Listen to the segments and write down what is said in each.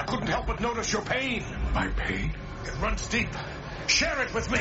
I couldn't help but notice your pain. My pain? It runs deep. Share it with me.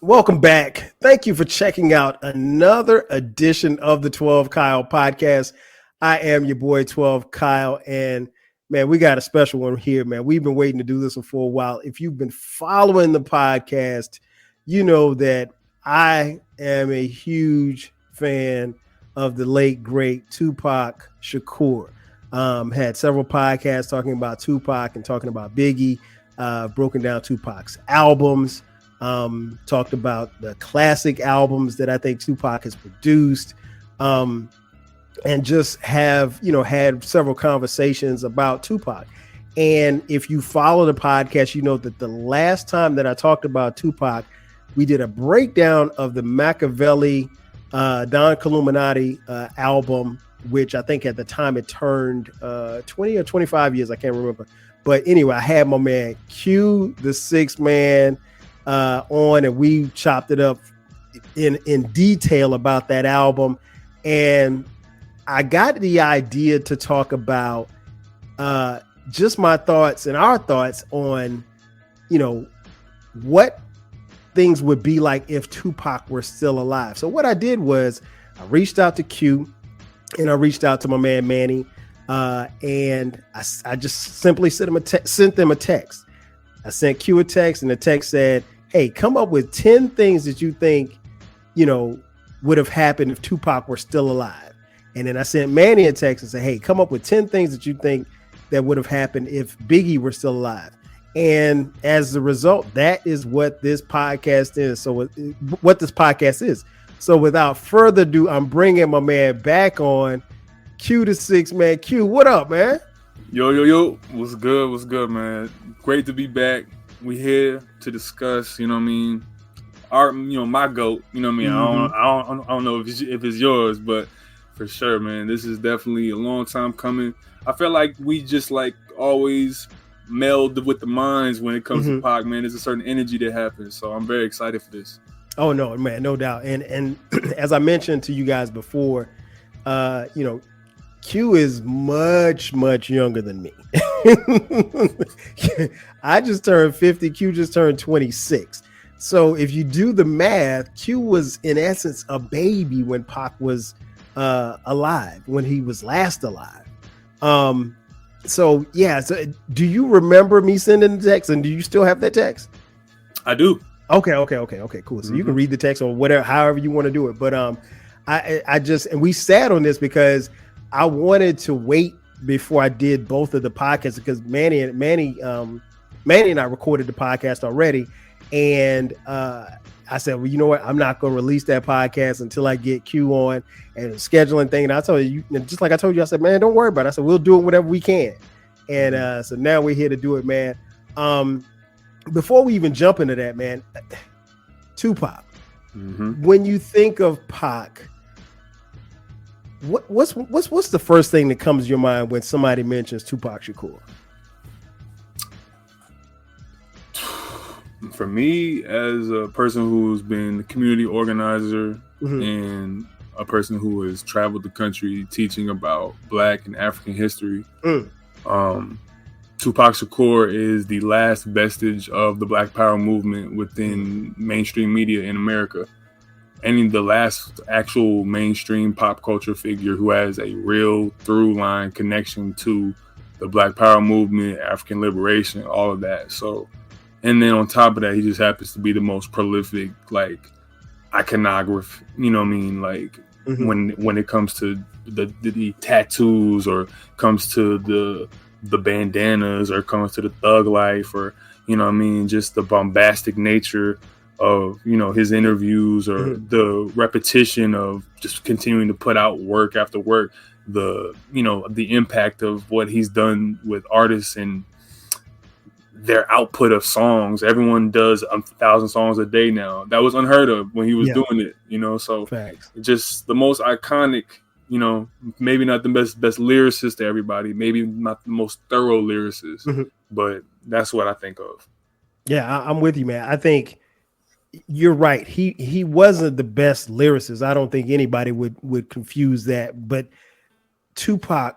Welcome back. Thank you for checking out another edition of the 12 Kyle podcast. I am your boy 12 Kyle, and man, we got a special one here, man. We've been waiting to do this one for a while. If you've been following the podcast, you know that I am a huge fan of the late great Tupac Shakur. Had several podcasts talking about Tupac and talking about Biggie, broken down Tupac's albums. Talked about the classic albums that I think Tupac has produced, and just have, had several conversations about Tupac. And if you follow the podcast, you know that the last time that I talked about Tupac, we did a breakdown of the Machiavelli, Don Columinati album, which I think at the time it turned 20 or 25 years. I can't remember. But anyway, I had my man Q, the sixth man, on, and we chopped it up in detail about that album. And I got the idea to talk about just my thoughts and our thoughts on, what things would be like if Tupac were still alive. So what I did was I reached out to Q and I reached out to my man Manny, and I just simply sent them a text. I sent Q a text, and the text said, hey, come up with 10 things that you think, would have happened if Tupac were still alive. And then I sent Manny a text and said, hey, come up with 10 things that you think that would have happened if Biggie were still alive. And as a result, that is what this podcast is. So what this podcast is. So without further ado, I'm bringing my man back on, Q the six man. Q, what up, man? Yo. What's good, man? Great to be back. We here to discuss, our, my GOAT, Mm-hmm. I don't know if it's yours, but for sure, man, this is definitely a long time coming. I feel like we just always meld with the minds when it comes to Pac, man. There's a certain energy that happens, so I'm very excited for this. Oh no, man, no doubt. And as I mentioned to you guys before, Q is much younger than me. I just turned 50. Q just turned 26. So if you do the math, Q was in essence a baby when Pac was alive, when he was last alive. So do you remember me sending the text, and do you still have that text? I do. Okay, cool. So you can read the text or whatever, however you want to do it. But and we sat on this because I wanted to wait before I did both of the podcasts, because Manny and I recorded the podcast already, and I said, well, you know what? I'm not going to release that podcast until I get Q on and scheduling thing. And I told you, just like I told you, I said, man, don't worry about it. I said, we'll do it whenever we can. And so now we're here to do it, man. Before we even jump into that, man, Tupac. When you think of Pac, what's the first thing that comes to your mind when somebody mentions Tupac Shakur? For me, as a person who's been a community organizer and a person who has traveled the country teaching about Black and African history, Tupac Shakur is the last vestige of the Black Power movement within mainstream media in America. And the last actual mainstream pop culture figure who has a real through line connection to the Black Power movement, African liberation, all of that. So, and then on top of that, he just happens to be the most prolific, iconographer, when it comes to the tattoos, or comes to the bandanas, or comes to the thug life, or, just the bombastic nature of, his interviews, or the repetition of just continuing to put out work after work, the impact of what he's done with artists and their output of songs. Everyone does 1,000 songs a day now. That was unheard of when he was doing it, you know. So Facts. Just the most iconic, you know, maybe not the best lyricist to everybody, maybe not the most thorough lyricist, but that's what I think of. Yeah, I'm with you, man. I think you're right. He wasn't the best lyricist. I don't think anybody would confuse that. But Tupac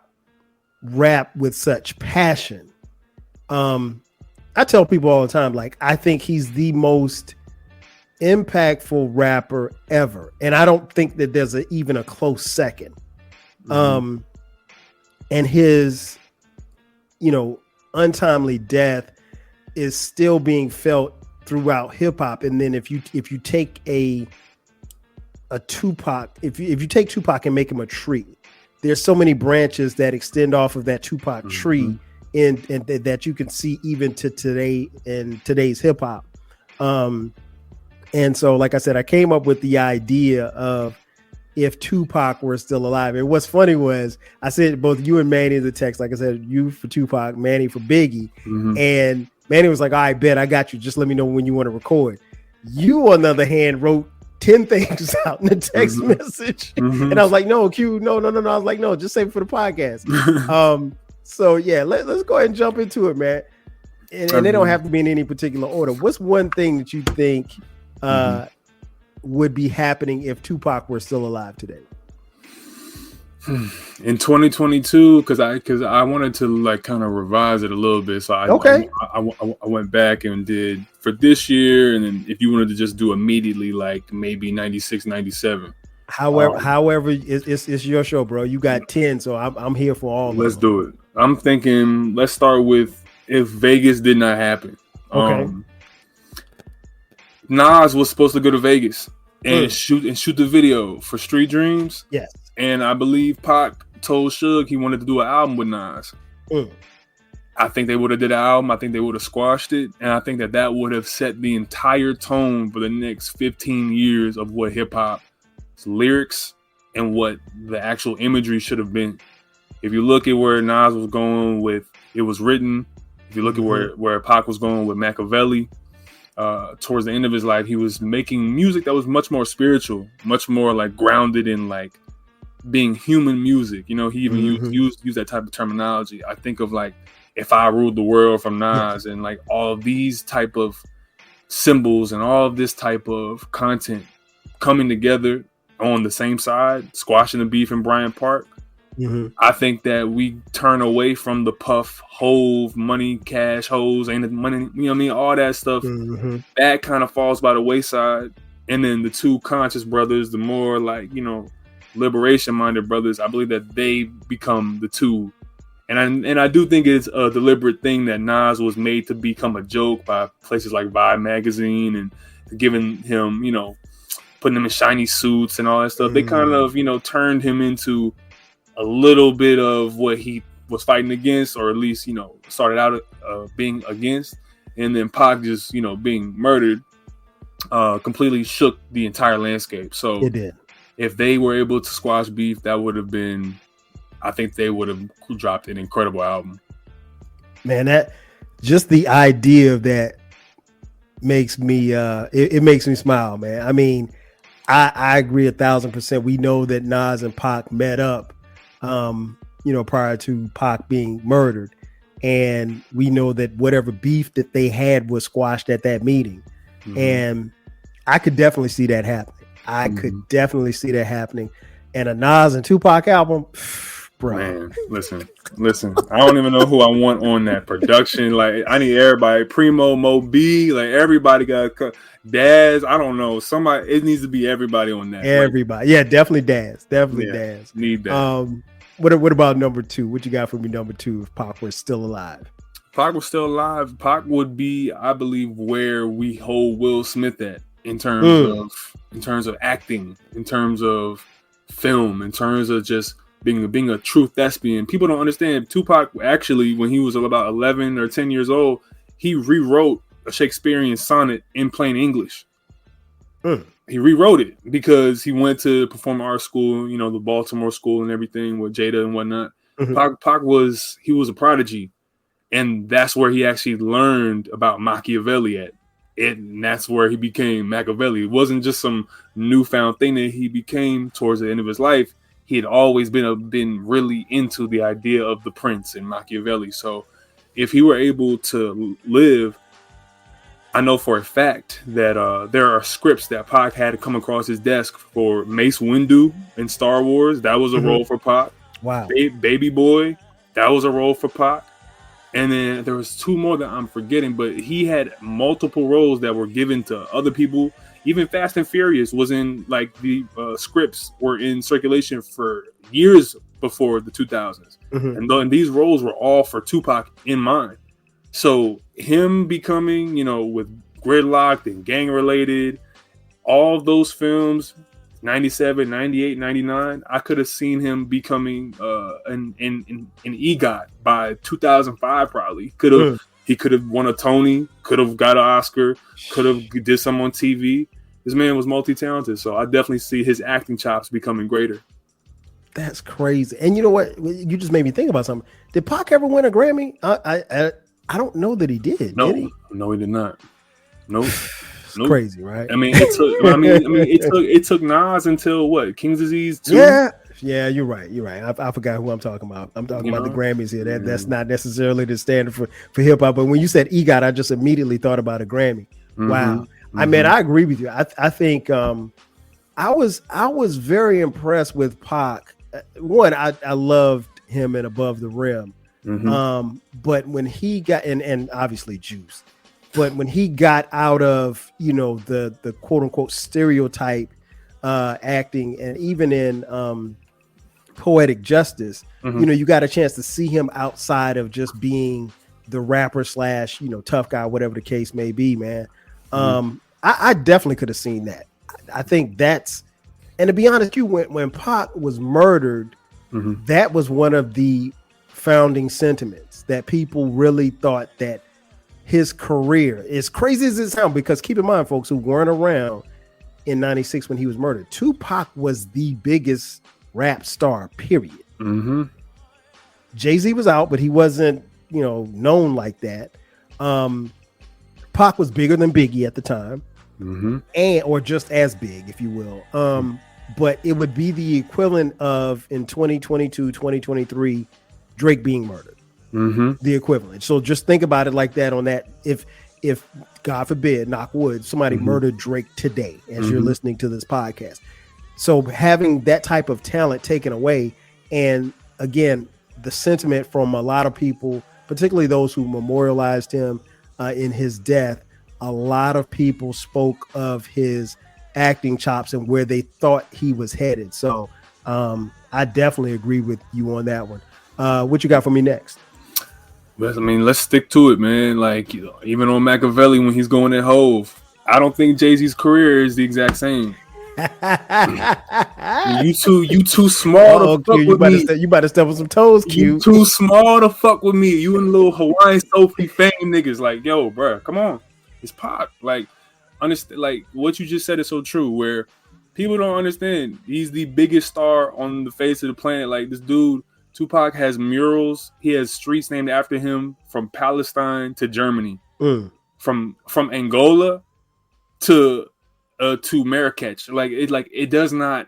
rap with such passion. I tell people all the time, like, I think he's the most impactful rapper ever, and I don't think that there's even a close second. And his, you know, untimely death is still being felt throughout hip hop. And then if you take a Tupac, if you take Tupac and make him a tree, there's so many branches that extend off of that Tupac tree, and that you can see even to today in today's hip hop. And so, like I said, I came up with the idea of if Tupac were still alive. And what's funny was I said both you and Manny in the text, like I said, you for Tupac, Manny for Biggie. And Manny was like, all right, bet, I got you. Just let me know when you want to record. You, on the other hand, wrote 10 things out in the text message. And I was like, no, Q, no. I was like, no, just save it for the podcast. So yeah, let's go ahead and jump into it, man. And they don't have to be in any particular order. What's one thing that you think would be happening if Tupac were still alive today? In 2022, because I wanted to like kind of revise it a little bit, so I went back and did for this year, and then if you wanted to just do immediately, like maybe 96, 97. However, it's your show, bro. You got 10, so I'm here for all. Let's do it. I'm thinking let's start with if Vegas did not happen. Okay. Nas was supposed to go to Vegas and shoot the video for Street Dreams. Yes. And I believe Pac told Suge he wanted to do an album with Nas. I think they would have did an album. I think they would have squashed it. And I think that would have set the entire tone for the next 15 years of what hip hop's lyrics and what the actual imagery should have been. If you look at where Nas was going with It Was Written, if you look at where Pac was going with Machiavelli, towards the end of his life, he was making music that was much more spiritual, much more like grounded in like being human music. You know, he even used that type of terminology. I think of like If I Ruled the World from Nas, and like all of these type of symbols and all of this type of content coming together on the same side, squashing the beef in Bryant Park. I think that we turn away from the Puff, Hove, money, cash, hoes, ain't it money, you know what I mean? All that stuff, that kind of falls by the wayside. And then the two conscious brothers, the more like, you know, liberation-minded brothers, I believe that they become the two. And I do think it's a deliberate thing that Nas was made to become a joke by places like Vibe magazine and giving him, you know, putting him in shiny suits and all that stuff. They kind of, you know, turned him into a little bit of what he was fighting against, or at least, you know, started out being against. And then Pac just, you know, being murdered completely shook the entire landscape. So it did. If they were able to squash beef, that would have been, I think they would have dropped an incredible album. Man, that just the idea of that makes me it makes me smile, man. I mean, I agree 1,000%. We know that Nas and Pac met up you know, prior to Pac being murdered. And we know that whatever beef that they had was squashed at that meeting. And I could definitely see that happening. I could definitely see that happening. And a Nas and Tupac album, bro. Man, listen. I don't even know who I want on that production. Like, I need everybody. Primo, Mo B, like everybody got Daz. I don't know. Somebody. It needs to be everybody on that. Everybody, yeah, definitely Daz. Daz. Need that. What about number two? What you got for me, number two? If Pac was still alive, Pac was still alive. Pac would be, I believe, where we hold Will Smith at in terms of acting, in terms of film, in terms of just being a true thespian. People don't understand. Tupac actually, when he was about 11 or 10 years old, he rewrote a Shakespearean sonnet in plain English. He rewrote it because he went to performing art school, you know, the Baltimore school and everything with Jada and whatnot. Pac was a prodigy. And that's where he actually learned about Machiavelli at. And that's where he became Machiavelli. It wasn't just some newfound thing that he became towards the end of his life. He had always been really into the idea of the prince and Machiavelli. So if he were able to live, I know for a fact that there are scripts that Pac had to come across his desk for Mace Windu in Star Wars. That was a role for Pac. Wow. Baby Boy, that was a role for Pac. And then there was 2 more that I'm forgetting, but he had multiple roles that were given to other people. Even Fast and Furious was in, like, the scripts were in circulation for years before the 2000s. And these roles were all for Tupac in mind. So him becoming, with Gridlocked and Gang Related, all of those films, 97, 98, 99, I could have seen him becoming an EGOT by 2005 probably. He could have won a Tony, could have got an Oscar, could have did some on TV. This man was multi-talented, so I definitely see his acting chops becoming greater. That's crazy. And you know what? You just made me think about something. Did Pac ever win a Grammy? I don't know that he did. No, did he? No, he did not. Nope. It's crazy, right? I mean, it took. It took Nas until what? King's Disease 2? Yeah, you're right. I forgot who I'm talking about. I'm talking about the Grammys here. That's not necessarily the standard for hip hop. But when you said EGOT, I just immediately thought about a Grammy. Wow. I mean, I agree with you. I think I was very impressed with Pac. One, I loved him in Above the Rim. But when he got and obviously Juice. But when he got out of, the quote unquote stereotype acting, and even in Poetic Justice, you got a chance to see him outside of just being the rapper / tough guy, whatever the case may be, man. I definitely could have seen that. I think that's, and to be honest, when Pac was murdered, that was one of the founding sentiments that people really thought that his career, as crazy as it sounds, because keep in mind, folks who weren't around in 96 when he was murdered, Tupac was the biggest rap star, period. Jay-Z was out, but he wasn't, known like that. Pac was bigger than Biggie at the time, or just as big, if you will. But it would be the equivalent of, in 2022, 2023, Drake being murdered. The equivalent. So just think about it like that. On that, if God forbid, knock wood, somebody murdered Drake today as you're listening to this podcast. So having that type of talent taken away, and again, the sentiment from a lot of people, particularly those who memorialized him in his death, a lot of people spoke of his acting chops and where they thought he was headed. So I definitely agree with you on that one. What you got for me next? I mean, let's stick to it, man. Like, even on Machiavelli when he's going at Hove, I don't think Jay-Z's career is the exact same. You too small to fuck with me. You about to step on some toes, Q. You too small to fuck with me. You and little Hawaiian Sophie fame niggas. Like, yo, bro, come on. It's Pac. Like, understand. Like, what you just said is so true. Where people don't understand, he's the biggest star on the face of the planet. Like, this dude, Tupac, has murals. He has streets named after him from Palestine to Germany, from Angola to Marrakech. It does not.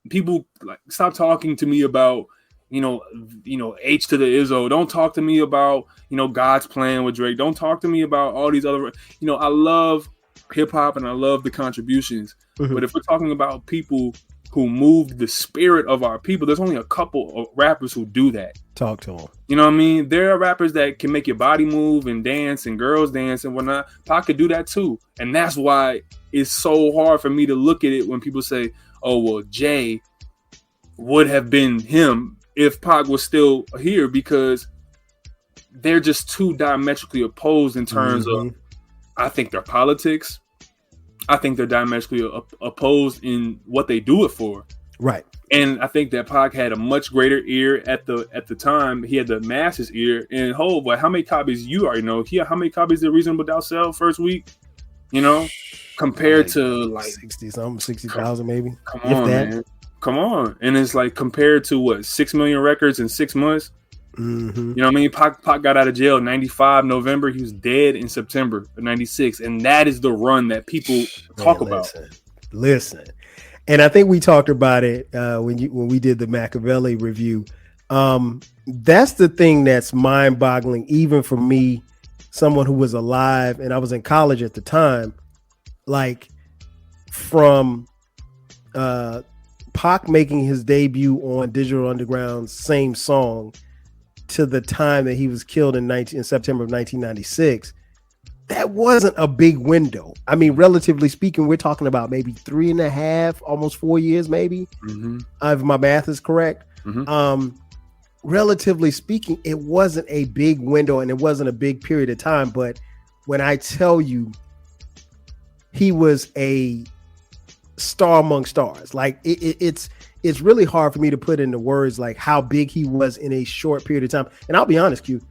People stop talking to me about H to the Izzo. Don't talk to me about God's plan with Drake. Don't talk to me about all these other. I love hip hop and I love the contributions. But if we're talking about people who moved the spirit of our people, there's only a couple of rappers who do that. Talk to them. You know what I mean? There are rappers that can make your body move and dance and girls dance and whatnot. Pac could do that too. And that's why it's so hard for me to look at it when people say, oh, well, Jay would have been him if Pac was still here, because they're just too diametrically opposed in terms of, I think, their politics. I think they're diametrically opposed in what they do it for. Right. And I think that Pac had a much greater ear at the time. He had the masses ear. And Hov, how many copies, you already know, how many copies did Reasonable Doubt sell first week? Compared to 60,000 maybe. Come on, man. Come on. And it's compared to 6 million records in 6 months. Mm-hmm. You know what I mean? Pac got out of jail in 95 November. He was dead in September of 96. And that is the run that people talk about. Listen. And I think we talked about it when we did the Machiavelli review. That's the thing that's mind-boggling, even for me, someone who was alive and I was in college at the time. Like from Pac making his debut on Digital Underground's Same Song to the time that he was killed in September of 1996. That wasn't a big window. I mean, relatively speaking, we're talking about maybe 3.5, almost 4 years, maybe. Mm-hmm. If my math is correct. Mm-hmm. Relatively speaking, it wasn't a big window and it wasn't a big period of time. But when I tell you he was a star among stars, like it's really hard for me to put into words like how big he was in a short period of time. And I'll be honest, Q,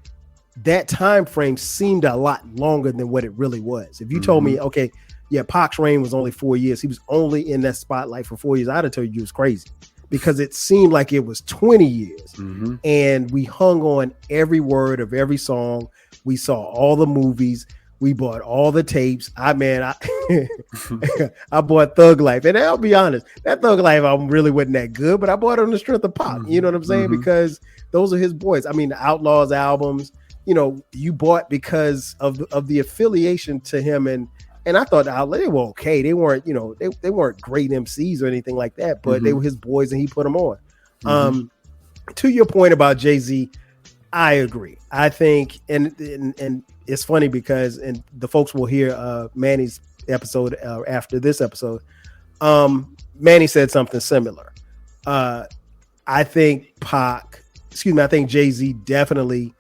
that time frame seemed a lot longer than what it really was. If you told me, okay, yeah, Pac's reign was only 4 years, he was only in that spotlight for 4 years, I'd have told you it was crazy, because it seemed like it was 20 years. Mm-hmm. And we hung on every word of every song. We saw all the movies. We bought all the tapes. I bought Thug Life. And I'll be honest, that Thug Life album really wasn't that good, but I bought it on the strength of Pac. You know what I'm saying? Mm-hmm. Because those are his boys. I mean, the Outlaws albums, you know, you bought because of the affiliation to him. And I thought the Outlaws, they were okay. They weren't, you know, they weren't great MCs or anything like that, but they were his boys and he put them on. Mm-hmm. To your point about Jay-Z, I agree. I think, and it's funny because, and the folks will hear Manny's episode after this episode. Manny said something similar. I think Jay-Z definitely,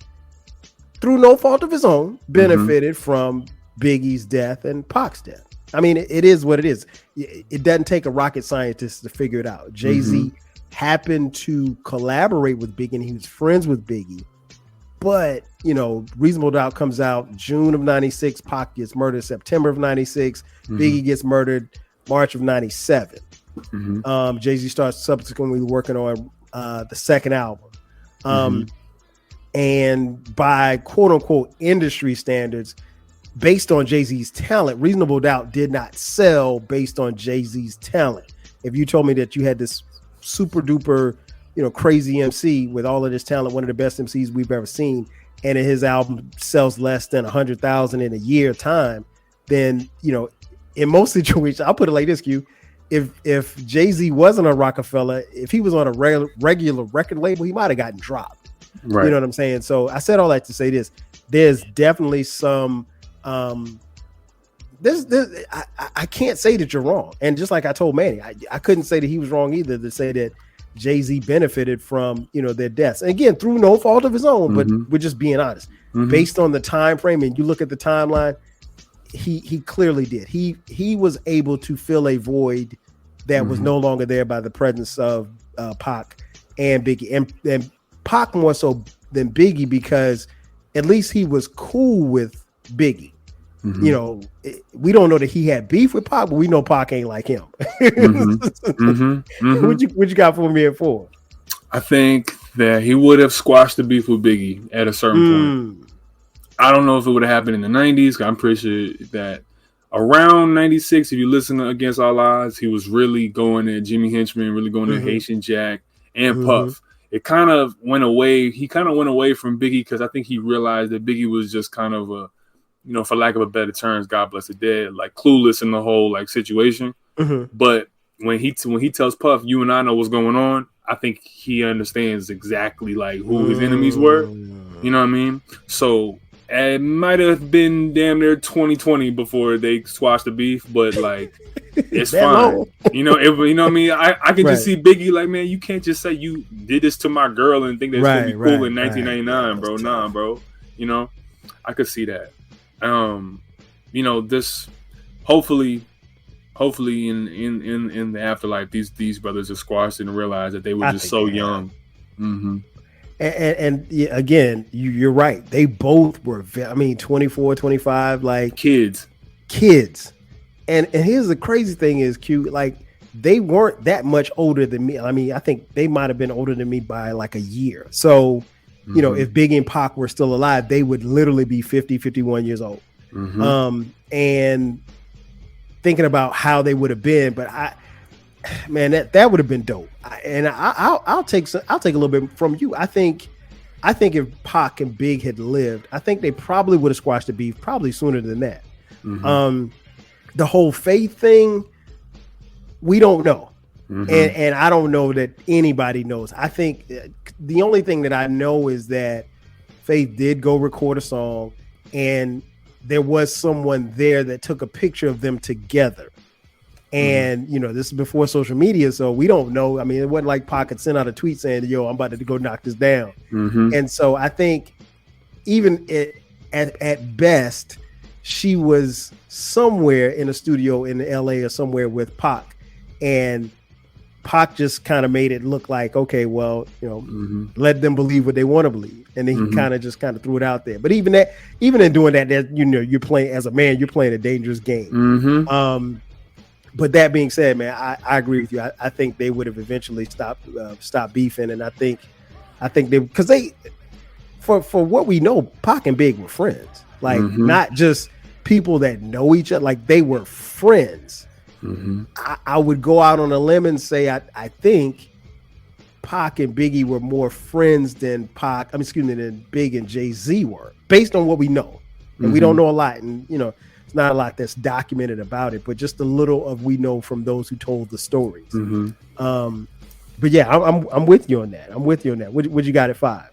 through no fault of his own, benefited from Biggie's death and Pac's death. I mean, it is what it is. It doesn't take a rocket scientist to figure it out. Jay-Z happened to collaborate with Biggie and he was friends with Biggie. But, you know, Reasonable Doubt comes out June of 96. Pac gets murdered September of 96. Biggie gets murdered March of 97. Jay-Z starts subsequently working on the second album. And by quote unquote industry standards, based on Jay-Z's talent, Reasonable Doubt did not sell based on Jay-Z's talent. If you told me that you had this super duper, you know, crazy MC with all of this talent, one of the best MCs we've ever seen, and his album sells less than 100,000 in a year time, then, you know, in most situations, I'll put it like this, Q, if Jay-Z wasn't a Rockefeller, if he was on a regular record label, he might have gotten dropped. Right. You know what I'm saying? So I said all that to say this. There's definitely some I can't say that you're wrong. And just like I told Manny, I couldn't say that he was wrong either to say that Jay-Z benefited from, you know, their deaths. And again, through no fault of his own, but we're just being honest. Based on the time frame, and you look at the timeline, he clearly did. He was able to fill a void that was no longer there by the presence of Pac and Biggie. And Pac more so than Biggie, because at least he was cool with Biggie. You know, we don't know that he had beef with Pac, but we know Pac ain't like him. What you got for me at 4? I think that he would have squashed the beef with Biggie at a certain point. I don't know if it would have happened in the 90s. I'm pretty sure that around 96, if you listen to Against All Odds, he was really going at Jimmy Henchman, really going at Haitian Jack and Puff. It kind of went away. He kind of went away from Biggie because I think he realized that Biggie was just kind of a, you know, for lack of a better term, God bless the dead, like clueless in the whole like situation. But when he tells Puff, you and I know what's going on, I think he understands exactly like who his enemies were. You know what I mean? So it might have been damn near 2020 before they squashed the beef, but like it's fine. You know, you know what I mean? I can just see Biggie like, man, you can't just say you did this to my girl and think that's gonna be cool in 1999, bro. Nah, bro. You know, I could see that. You know, this hopefully in the afterlife, these brothers are squashed and realize that they were just so young. And again, you're right. They both were, 24, 25, like kids. And here's the crazy thing is, Q, like they weren't that much older than me. I mean, I think they might have been older than me by like a year. So you know, if Biggie and Pac were still alive, they would literally be 50, 51 years old. And thinking about how they would have been, but that would have been dope. I'll take a little bit from you. I think if Pac and Big had lived, I think they probably would have squashed the beef probably sooner than that. The whole faith thing, we don't know. And I don't know that anybody knows. I think the only thing that I know is that Faith did go record a song, and there was someone there that took a picture of them together. And, you know, this is before social media, so we don't know. I mean, it wasn't like Pac had sent out a tweet saying, yo, I'm about to go knock this down. And so I think even at best, she was somewhere in a studio in LA or somewhere with Pac, and Pac just kind of made it look like, okay, well, you know, let them believe what they want to believe. And then he kind of threw it out there. But even in doing that, you know, you're playing as a man, you're playing a dangerous game. But that being said, man, I agree with you. I think they would have eventually stopped beefing. And I think because they, for what we know, Pac and Big were friends, like not just people that know each other, like they were friends. I would go out on a limb and say I think Pac and Biggie were more friends than than Big and Jay-Z were, based on what we know. And we don't know a lot, and you know, it's not a lot that's documented about it, but just a little of we know from those who told the stories. But yeah, I'm with you on that. What you got at 5?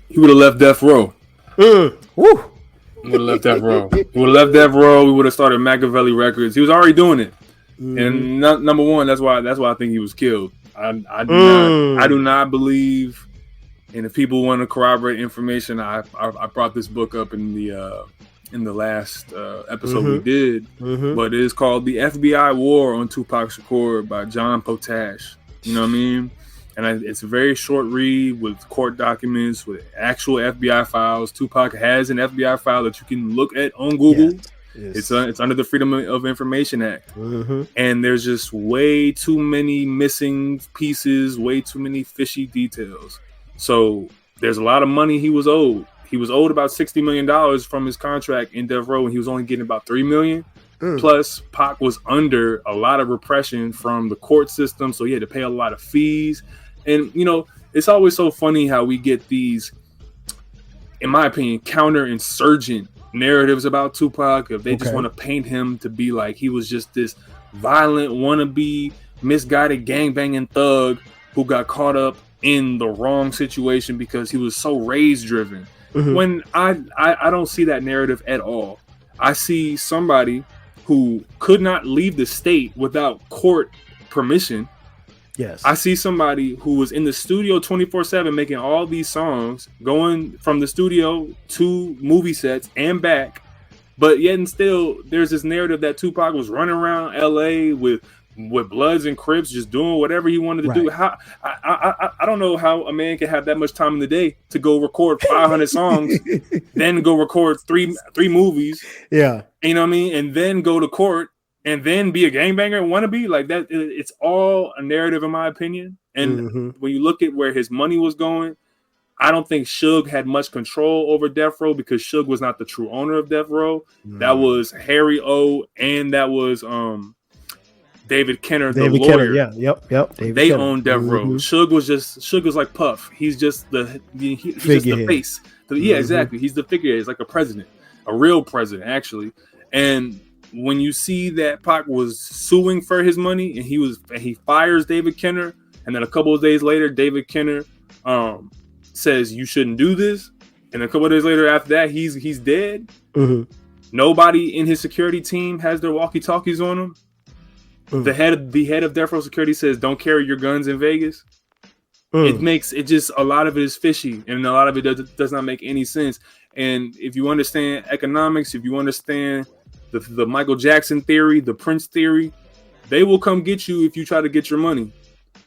He would have left Death Row. Woo. Would have left Death Row. We would have started Machiavelli Records. He was already doing it. And number one, that's why I think he was killed. I do not believe. And if people want to corroborate information, I brought this book up in the last episode we did. But it is called The FBI War on Tupac Shakur by John Potash. You know what I mean? And it's a very short read with court documents, with actual FBI files. Tupac has an FBI file that you can look at on Google. Yes. It's under the Freedom of Information Act. And there's just way too many missing pieces, way too many fishy details. So there's a lot of money he was owed. He was owed about $60 million from his contract in Death Row, and he was only getting about $3 million. Plus, Pac was under a lot of repression from the court system, so he had to pay a lot of fees. And, you know, it's always so funny how we get these, in my opinion, counterinsurgent narratives about Tupac. If they just want to paint him to be like he was just this violent, wannabe, misguided gangbanging thug who got caught up in the wrong situation because he was so rage-driven. When I don't see that narrative at all. I see somebody who could not leave the state without court permission. Yes. I see somebody who was in the studio 24/7 making all these songs, going from the studio to movie sets and back. But yet and still, there's this narrative that Tupac was running around LA with Bloods and Crips, just doing whatever he wanted to do. How I don't know how a man can have that much time in the day to go record 500 songs, then go record three movies. Yeah. You know what I mean? And then go to court and then be a gangbanger and wannabe like that. It's all a narrative, in my opinion. And when you look at where his money was going, I don't think Suge had much control over Death Row because Suge was not the true owner of Death Row. That was Harry O. and that was David Kenner, the lawyer. David they Kenner. Owned Death Row. Suge was like Puff. He's just he's just the face. Yeah, exactly. He's the figurehead. He's like a president, a real president, actually. And when you see that Pac was suing for his money, and he fires David Kenner, and then a couple of days later, David Kenner says you shouldn't do this, and a couple of days later after that, he's dead. Nobody in his security team has their walkie-talkies on him. The head of Death Row Security says don't carry your guns in Vegas. It just a lot of it is fishy, and a lot of it does not make any sense. And if you understand economics, if you understand the Michael Jackson theory, the Prince theory, they will come get you if you try to get your money.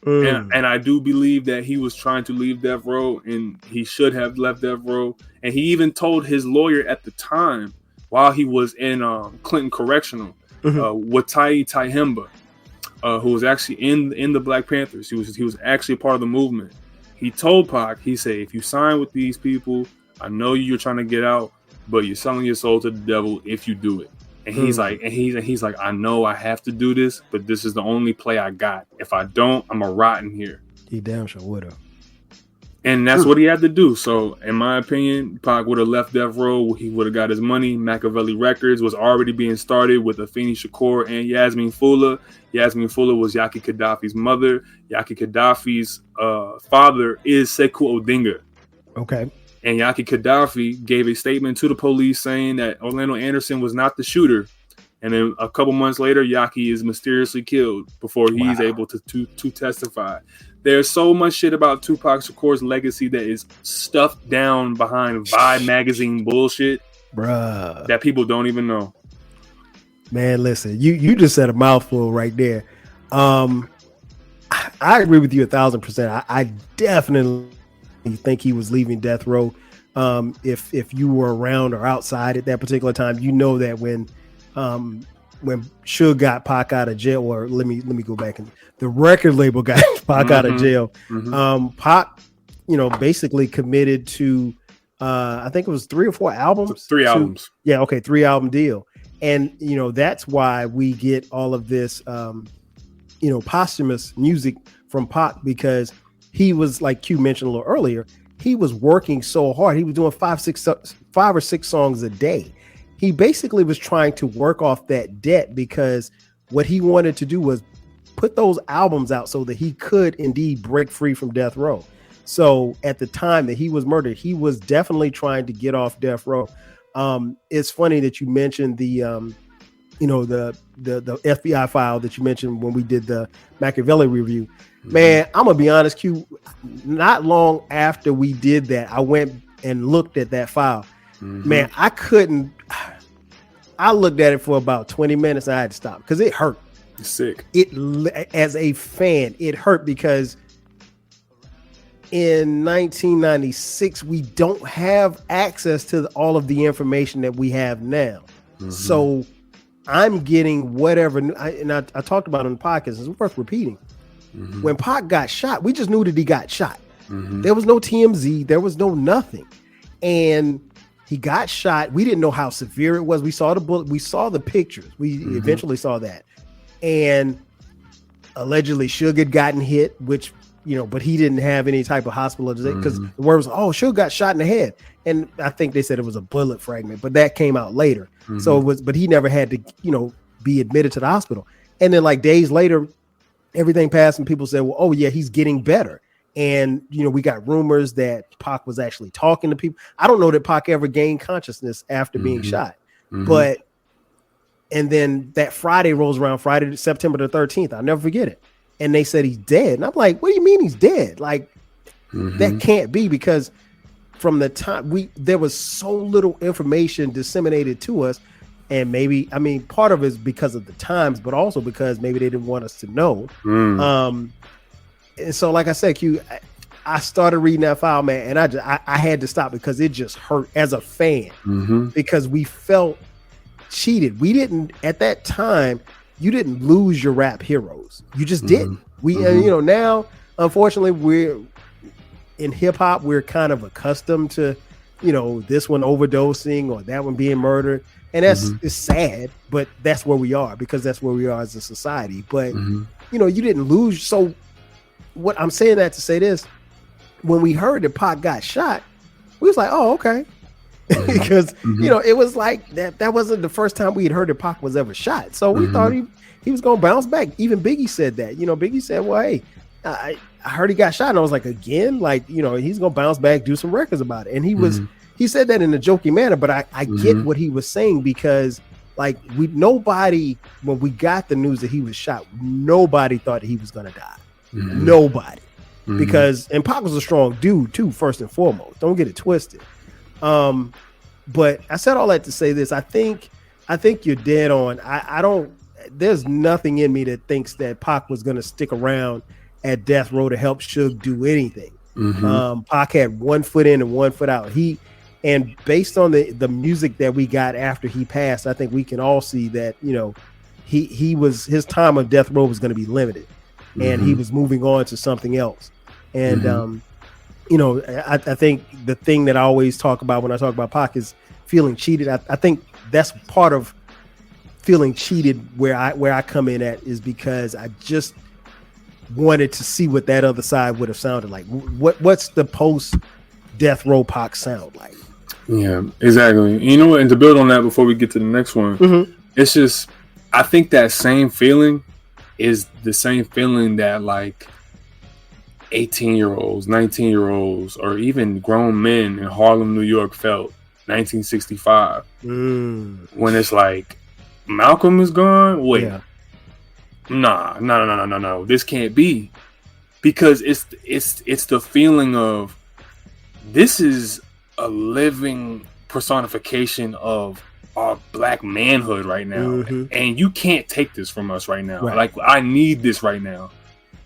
And I do believe that he was trying to leave Death Row, and he should have left Death Row. And he even told his lawyer at the time, while he was in Clinton Correctional, Watai Taihemba, who was actually in the Black Panthers. He was actually part of the movement. He told Pac, he said, if you sign with these people, I know you're trying to get out, but you're selling your soul to the devil if you do it. And he's like, I know I have to do this, but this is the only play I got. If I don't, I'm a rot in here. He damn sure would have. And that's what he had to do. So, in my opinion, Pac would have left Death Row. He would have got his money. Machiavelli Records was already being started with Afeni Shakur and Yasmin Fula. Yasmin Fula was Yaki Gaddafi's mother. Yaki Gaddafi's father is Sekou Odinga. Okay. And Yaki Gaddafi gave a statement to the police saying that Orlando Anderson was not the shooter. And then a couple months later, Yaki is mysteriously killed before he's able to testify. There's so much shit about Tupac Shakur's legacy that is stuffed down behind Vibe magazine bullshit, bruh, that people don't even know. Man, listen, you just said a mouthful right there. I agree with you 1,000%. I definitely think he was leaving Death Row. If you were around or outside at that particular time, you know that when Suge got Pac out of jail, or let me go back, and the record label got Pac out of jail. Pac, basically committed to I think it was 3 or 4 albums. 3 albums. Yeah, okay, 3-album deal. And that's why we get all of this posthumous music from Pac, because he was, like Q mentioned a little earlier, he was working so hard. He was doing 5 or 6 songs a day. He basically was trying to work off that debt, because what he wanted to do was put those albums out so that he could indeed break free from Death Row. So at the time that he was murdered, he was definitely trying to get off Death Row. It's funny that you mentioned the FBI file that you mentioned when we did the Machiavelli review. Man, I'm gonna be honest, Q. Not long after we did that, I went and looked at that file. Man, I looked at it for about 20 minutes and I had to stop because it hurt. It's sick. As a fan, it hurt because in 1996, we don't have access to all of the information that we have now. So I'm getting whatever, and I talked about it on the podcast, it's worth repeating. When Pac got shot, we just knew that he got shot. There was no TMZ, there was no nothing. And he got shot. We didn't know how severe it was. We saw the bullet, we saw the pictures. We eventually saw that. And allegedly Suge had gotten hit, which, but he didn't have any type of hospitalization, because the word was, Suge got shot in the head. And I think they said it was a bullet fragment, but that came out later. So it was, but he never had to, be admitted to the hospital. And then like days later, everything passed and people said, well, oh yeah, he's getting better. And, we got rumors that Pac was actually talking to people. I don't know that Pac ever gained consciousness after being shot, but, and then that Friday rolls around, Friday, September the 13th. I'll never forget it. And they said he's dead. And I'm like, what do you mean he's dead? Like, that can't be, because from the time there was so little information disseminated to us. And maybe, part of it is because of the times, but also because maybe they didn't want us to know. And so, like I said, Q, I started reading that file, man, and I had to stop because it just hurt as a fan, because we felt cheated. We didn't, at that time, you didn't lose your rap heroes. You just didn't. Now, unfortunately, we're in hip hop, we're kind of accustomed to, this one overdosing or that one being murdered. And that's it's sad, but that's where we are, because that's where we are as a society. But, you didn't lose. So what I'm saying that to say this, when we heard that Pac got shot, we was like, oh, okay. Because, it was like that wasn't the first time we had heard that Pac was ever shot. So we thought he was going to bounce back. Even Biggie said that. Biggie said, well, hey, I heard he got shot. And I was like, again, like, he's going to bounce back, do some records about it. And he said that in a joking manner, but I get what he was saying, because like nobody, when we got the news that he was shot, nobody thought he was going to die. Nobody. Because, and Pac was a strong dude too, first and foremost. Don't get it twisted. But I said all that to say this. I think you're dead on. I don't, there's nothing in me that thinks that Pac was going to stick around at Death Row to help Suge do anything. Pac had 1 foot in and 1 foot out. And based on the music that we got after he passed, I think we can all see that, his time of Death Row was going to be limited, and he was moving on to something else. And I think the thing that I always talk about when I talk about Pac is feeling cheated. I think that's part of feeling cheated where I come in at is because I just wanted to see what that other side would have sounded like. What's the post death row Pac sound like? Yeah, exactly. You know what? And to build on that before we get to the next one, it's just I think that same feeling is the same feeling that like 18-year-olds, 19-year-olds, or even grown men in Harlem, New York felt 1965 when it's like Malcolm is gone. Wait, no. This can't be, because it's the feeling of this is a living personification of our black manhood right now, and you can't take this from us right now. Like I need this right now.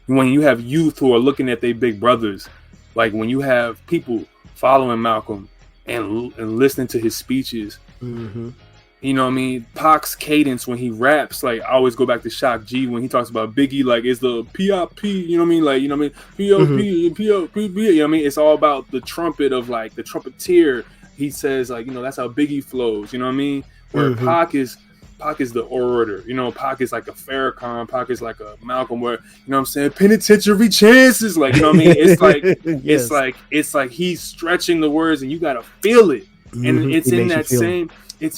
When you have youth who are looking at their big brothers, like when you have people following Malcolm and listening to his speeches, you know what I mean? Pac's cadence when he raps, like I always go back to Shock G when he talks about Biggie, like it's the P.I.P., you know what I mean? Like, you know what I mean? P.O.P., P.O.P., you know what I mean? It's all about the trumpet of like the trumpeter. He says like, you know, that's how Biggie flows, you know what I mean? Where Pac is the orator, you know. Pac is like a Farrakhan, Pac is like a Malcolm, where, you know what I'm saying, penitentiary chances, like, you know what I mean? It's like it's like he's stretching the words and you gotta feel it. And it's in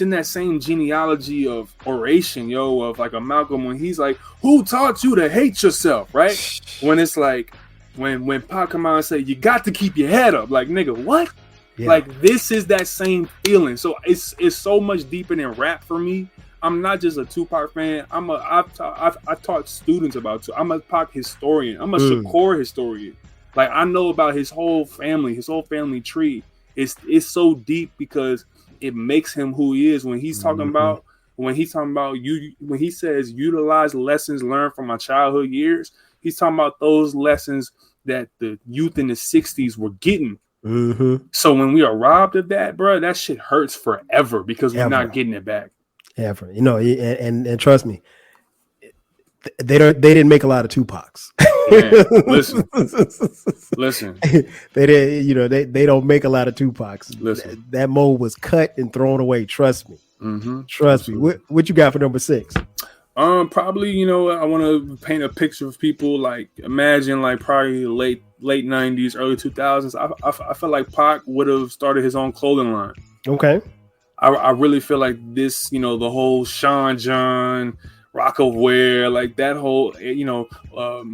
that same genealogy of oration, of like a Malcolm when he's like, who taught you to hate yourself, right? When it's like when Pac come out and say, you got to keep your head up, like, nigga, what? Like, this is that same feeling. So it's so much deeper than rap for me. I'm not just a Tupac fan. I've taught students about Tupac. I'm a Pac historian. I'm a Shakur historian. Like, I know about his whole family tree. It's so deep because it makes him who he is. When he's talking about when he says utilize lessons learned from my childhood years, he's talking about those lessons that the youth in the 60s were getting. So when we are robbed of that, bro, that shit hurts forever because we're not getting it back. Ever, and trust me, they didn't make a lot of Tupacs. Listen. They didn't, they don't make a lot of Tupacs. Listen. That mold was cut and thrown away. Trust me. Trust me. What you got for number 6? Probably, I want to paint a picture of people like, imagine like probably late 90s, early 2000s. I feel like Pac would have started his own clothing line. Okay. I really feel like this, the whole Sean John, Rockaware, like that whole,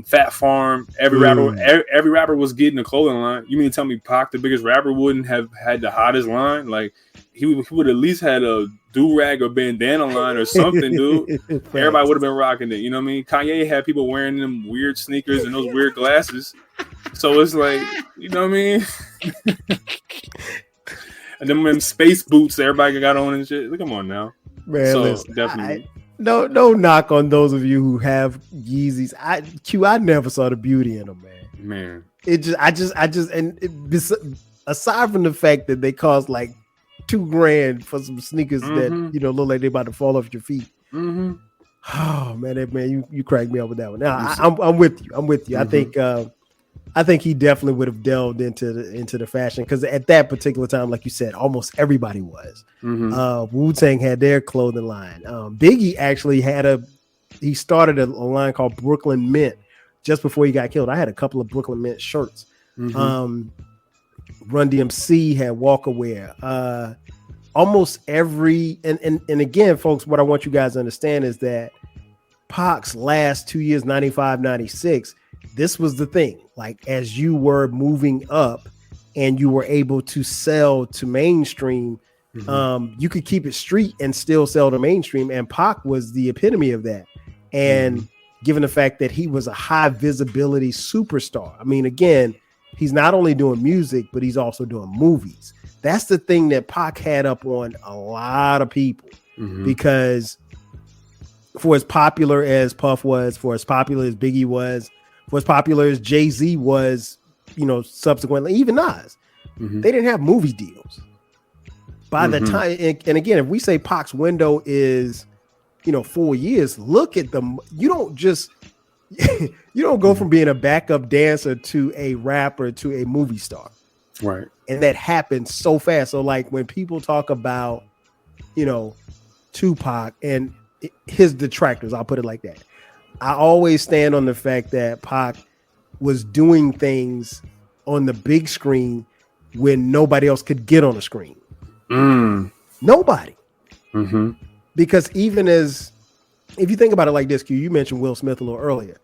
Fat Farm. Every rapper was getting a clothing line. You mean to tell me Pac, the biggest rapper, wouldn't have had the hottest line? Like he would at least had a do-rag or bandana line or something, dude. Everybody would have been rocking it. You know what I mean? Kanye had people wearing them weird sneakers and those weird glasses. So it's like, you know what I mean? And them space boots everybody got on and shit. Come on now. Man, so listen, definitely. No knock on those of you who have Yeezys. I never saw the beauty in them, man. Aside from the fact that they cost like $2,000 for some sneakers that look like they're about to fall off your feet. Oh man, you cracked me up with that one. Now I'm with you. I think he definitely would have delved into the fashion, because at that particular time, like you said, almost everybody was. Wu-Tang had their clothing line. Biggie actually he started a line called Brooklyn Mint just before he got killed. I had a couple of Brooklyn Mint shirts. Run DMC had Walkaware. Almost every and again, folks, what I want you guys to understand is that Pac's last 2 years, 95, 96, this was the thing. Like, as you were moving up and you were able to sell to mainstream, you could keep it street and still sell to mainstream. And Pac was the epitome of that. And given the fact that he was a high visibility superstar, I mean, again, he's not only doing music, but he's also doing movies. That's the thing that Pac had up on a lot of people, because for as popular as Puff was, for as popular as Biggie was, for as popular as Jay-Z was, subsequently, even Nas, they didn't have movie deals. By the time, and again, if we say Pac's window is, 4 years, look at them. You don't just, you don't go from being a backup dancer to a rapper to a movie star. Right. And that happened so fast. So like when people talk about, Tupac and his detractors, I'll put it like that. I always stand on the fact that Pac was doing things on the big screen when nobody else could get on the screen. Nobody. Mm-hmm. Because if you think about it like this, Q, you mentioned Will Smith a little earlier.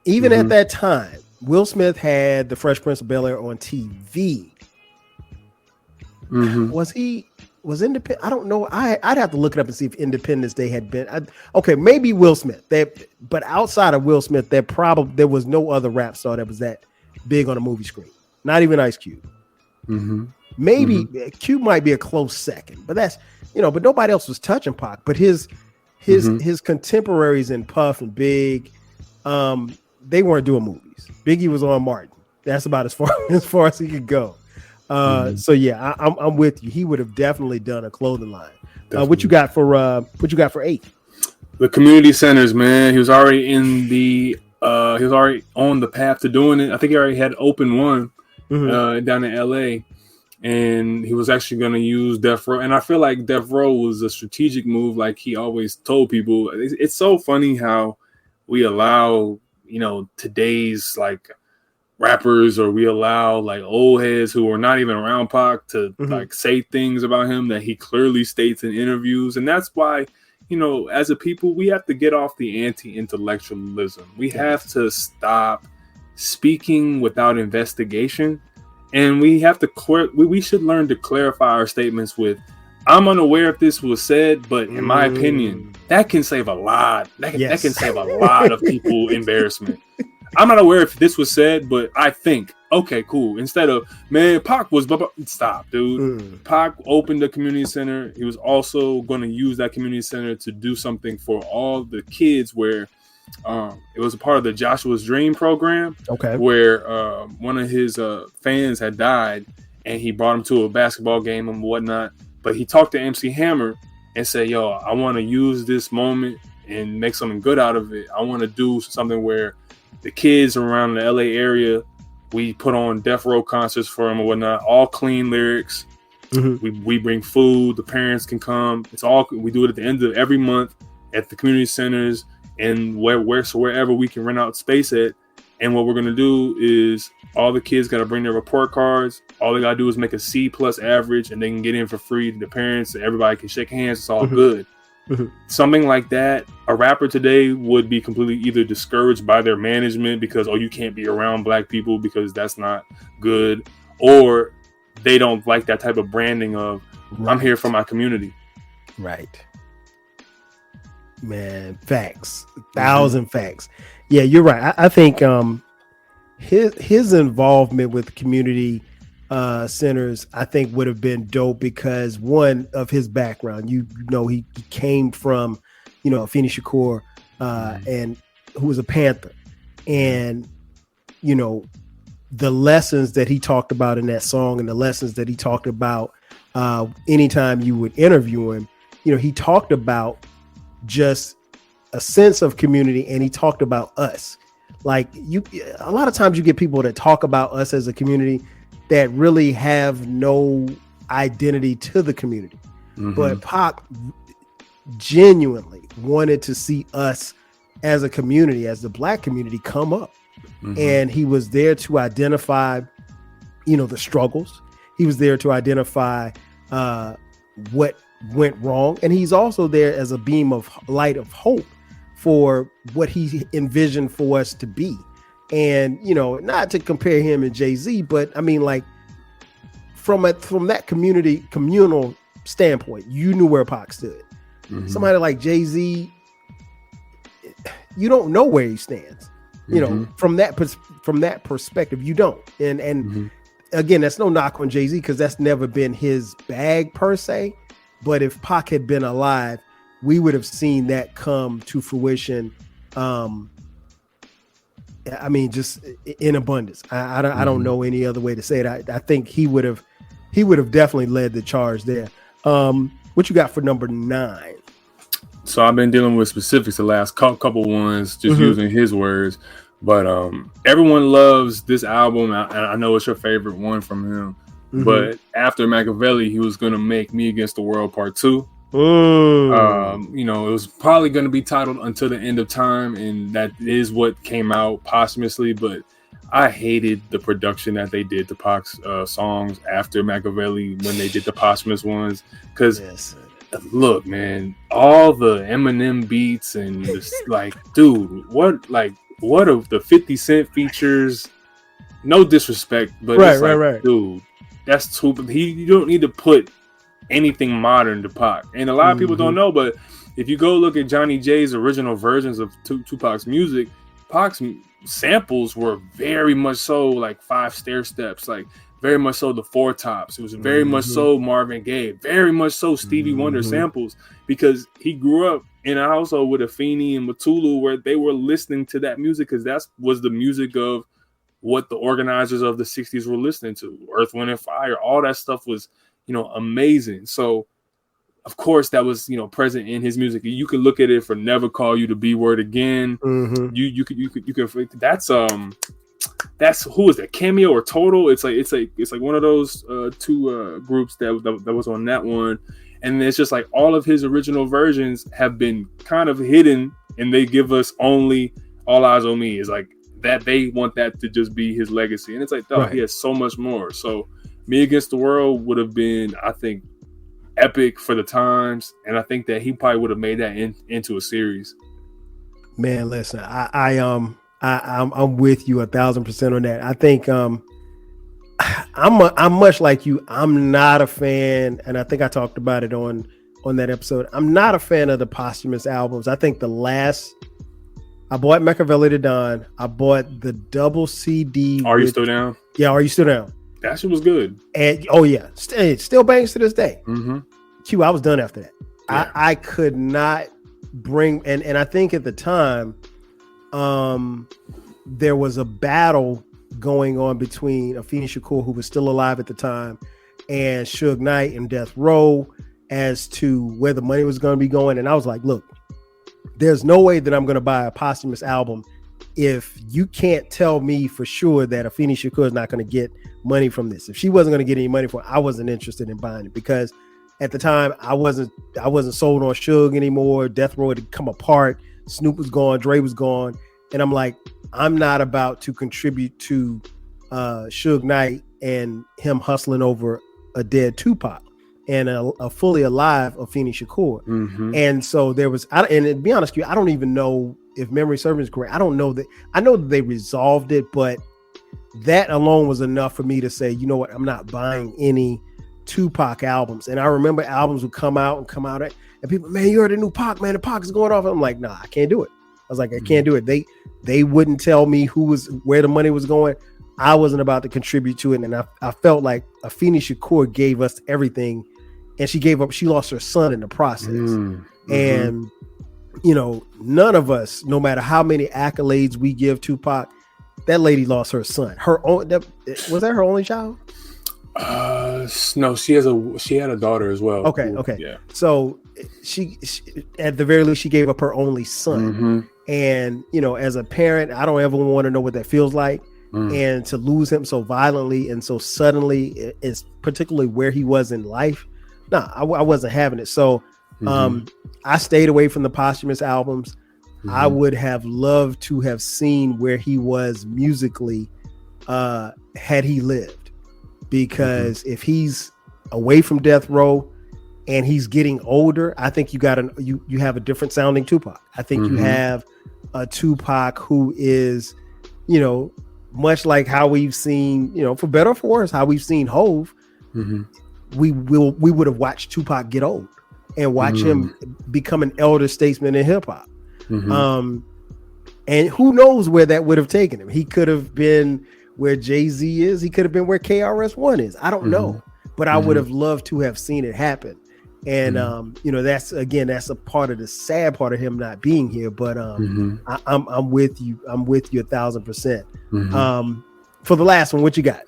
Even at that time, Will Smith had The Fresh Prince of Bel-Air on TV. Was Independent? I don't know. I'd have to look it up and see if Independence Day had been. Okay, maybe Will Smith. But outside of Will Smith, there was no other rap star that was that big on a movie screen. Not even Ice Cube. Maybe Cube might be a close second, but that's but nobody else was touching Pac. But his contemporaries in Puff and Big, they weren't doing movies. Biggie was on Martin. That's about as far as he could go. So yeah, I'm with you. He would have definitely done a clothing line. What you got for 8? The community centers, man. He was already he was already on the path to doing it. I think he already had opened one down in LA, and he was actually going to use Death Row. And I feel like Death Row was a strategic move, like he always told people. It's so funny how we allow today's like rappers, or we allow like old heads who are not even around Pac to like say things about him that he clearly states in interviews. And that's why, as a people, we have to get off the anti-intellectualism. We have to stop speaking without investigation. And we have to we should learn to clarify our statements with, I'm unaware if this was said, but in my opinion, that can save a lot. That can save a lot of people embarrassment. I'm not aware if this was said, but I think, okay, cool. Instead of, man, Pac was, stop, dude. Pac opened a community center. He was also going to use that community center to do something for all the kids where it was a part of the Joshua's Dream program. Okay. Where one of his fans had died, and he brought him to a basketball game and whatnot. But he talked to MC Hammer and said, yo, I want to use this moment and make something good out of it. I want to do something where the kids around the LA area, we put on Death Row concerts for them or whatnot, all clean lyrics. We bring food, the parents can come. We do it at the end of every month at the community centers and wherever we can rent out space at. And what we're going to do is all the kids got to bring their report cards. All they got to do is make a C+ average, and they can get in for free. The parents, everybody can shake hands. It's all good. Something like that, a rapper today would be completely either discouraged by their management because, you can't be around black people because that's not good, or they don't like that type of branding of, I'm here for my community. Right. Man, facts. 1,000 facts. Yeah, you're right. I think his involvement with community centers, I think, would have been dope because one of his background, he came from, Afeni Shakur, and who was a Panther, and the lessons that he talked about in that song and the lessons that he talked about anytime you would interview him, he talked about just a sense of community, and he talked about us. Like a lot of times you get people that talk about us as a community that really have no identity to the community. But Pac genuinely wanted to see us as a community, as the black community, come up. And he was there to identify, the struggles. He was there to identify what went wrong. And he's also there as a beam of light of hope for what he envisioned for us to be. And, not to compare him and Jay-Z, but I mean, like from that communal standpoint, you knew where Pac stood. Somebody like Jay-Z, you don't know where he stands. From that perspective, you don't. And again, that's no knock on Jay-Z because that's never been his bag per se. But if Pac had been alive, we would have seen that come to fruition. I mean, just in abundance. I don't know any other way to say it. I think he would have definitely led the charge there. What you got for number 9? So I've been dealing with specifics the last couple ones, just using his words. But everyone loves this album. I know it's your favorite one from him. Mm-hmm. But after Machiavelli, he was gonna make Me Against the World Part 2. You know, it was probably going to be titled Until the End of Time, and that is what came out posthumously. But I hated the production that they did to Pac's songs after Machiavelli when they did the posthumous ones. Because look, man, all the Eminem beats and this, like, dude, what of the 50 Cent features? No disrespect, but right. Dude, that's too. You don't need to put anything modern to Pac, and a lot of people don't know, but if you go look at Johnny J's original versions of Tupac's music, Pac's samples were very much so like 5 stair steps, like very much so the 4 Tops. It was very much so Marvin Gaye, very much so Stevie Wonder samples, because he grew up in a household with Afeni and Matulu where they were listening to that music, because that was the music of what the organizers of the 60s were listening to. Earth, Wind, and Fire, all that stuff was, you know, amazing. So of course that was, you know, present in his music. You could look at it for Never Call You the B Word Again. You could that's who is that, Cameo or Total? It's like one of those two groups that was on that one. And it's just like all of his original versions have been kind of hidden, and they give us only All Eyes on Me. Is like that they want that to just be his legacy, and it's like, dog, he has so much more. So Me Against the World would have been, I think, epic for the times, and I think that he probably would have made that into a series. Man, listen, I'm with you 1,000% on that. I think I'm much like you. I'm not a fan, and I think I talked about it on that episode. I'm not a fan of the posthumous albums. I think I bought Machiavelli to Dawn. I bought the double CD. Are You Still Down? Yeah, Are You Still Down? That shit was good. And it still bangs to this day. Q, I was done after that. Yeah. I could not bring, and I think at the time, there was a battle going on between Afeni Shakur, who was still alive at the time, and Suge Knight and Death Row as to where the money was going to be going. And I was like, look, there's no way that I'm going to buy a posthumous album if you can't tell me for sure that Afeni Shakur is not going to get money from this. If she wasn't going to get any money for it, I wasn't interested in buying it, because at the time I wasn't sold on Suge anymore. Death Row had come apart. Snoop was gone. Dre was gone. And I'm like, I'm not about to contribute to Suge Knight and him hustling over a dead Tupac and a fully alive Afeni Shakur. And so there was, and to be honest with you, I don't even know if memory serves me correct. I don't know that. I know that they resolved it, but that alone was enough for me to say, you know what, I'm not buying any Tupac albums. And I remember albums would come out, and people, man, you heard the new Pac, man, the Pac is going off. I'm like, nah, I can't do it. I was like, I can't do it. They wouldn't tell me where the money was going. I wasn't about to contribute to it. And I felt like Afeni Shakur gave us everything, and she lost her son in the process. And you know, none of us, no matter how many accolades we give Tupac, that lady lost her son. Was that her only child? No, she had a daughter as well. Okay. Yeah. So she at the very least, she gave up her only son. And you know, as a parent, I don't ever want to know what that feels like. And to lose him so violently and so suddenly, is particularly where he was in life. Nah, I wasn't having it. So I stayed away from the posthumous albums. I would have loved to have seen where he was musically had he lived, because if he's away from Death Row and he's getting older, I think you have a different sounding Tupac. I think you have a Tupac who is, you know, much like how we've seen, you know, for better or for worse, how we've seen Hove. We would have watched Tupac get old and watch him become an elder statesman in hip hop. And who knows where that would have taken him. He could have been where Jay-Z is. He could have been where KRS-One is. I don't know, but I would have loved to have seen it happen. And you know, that's a part of the sad part of him not being here. But I'm with you. I'm with you 1,000%. For the last one, what you got?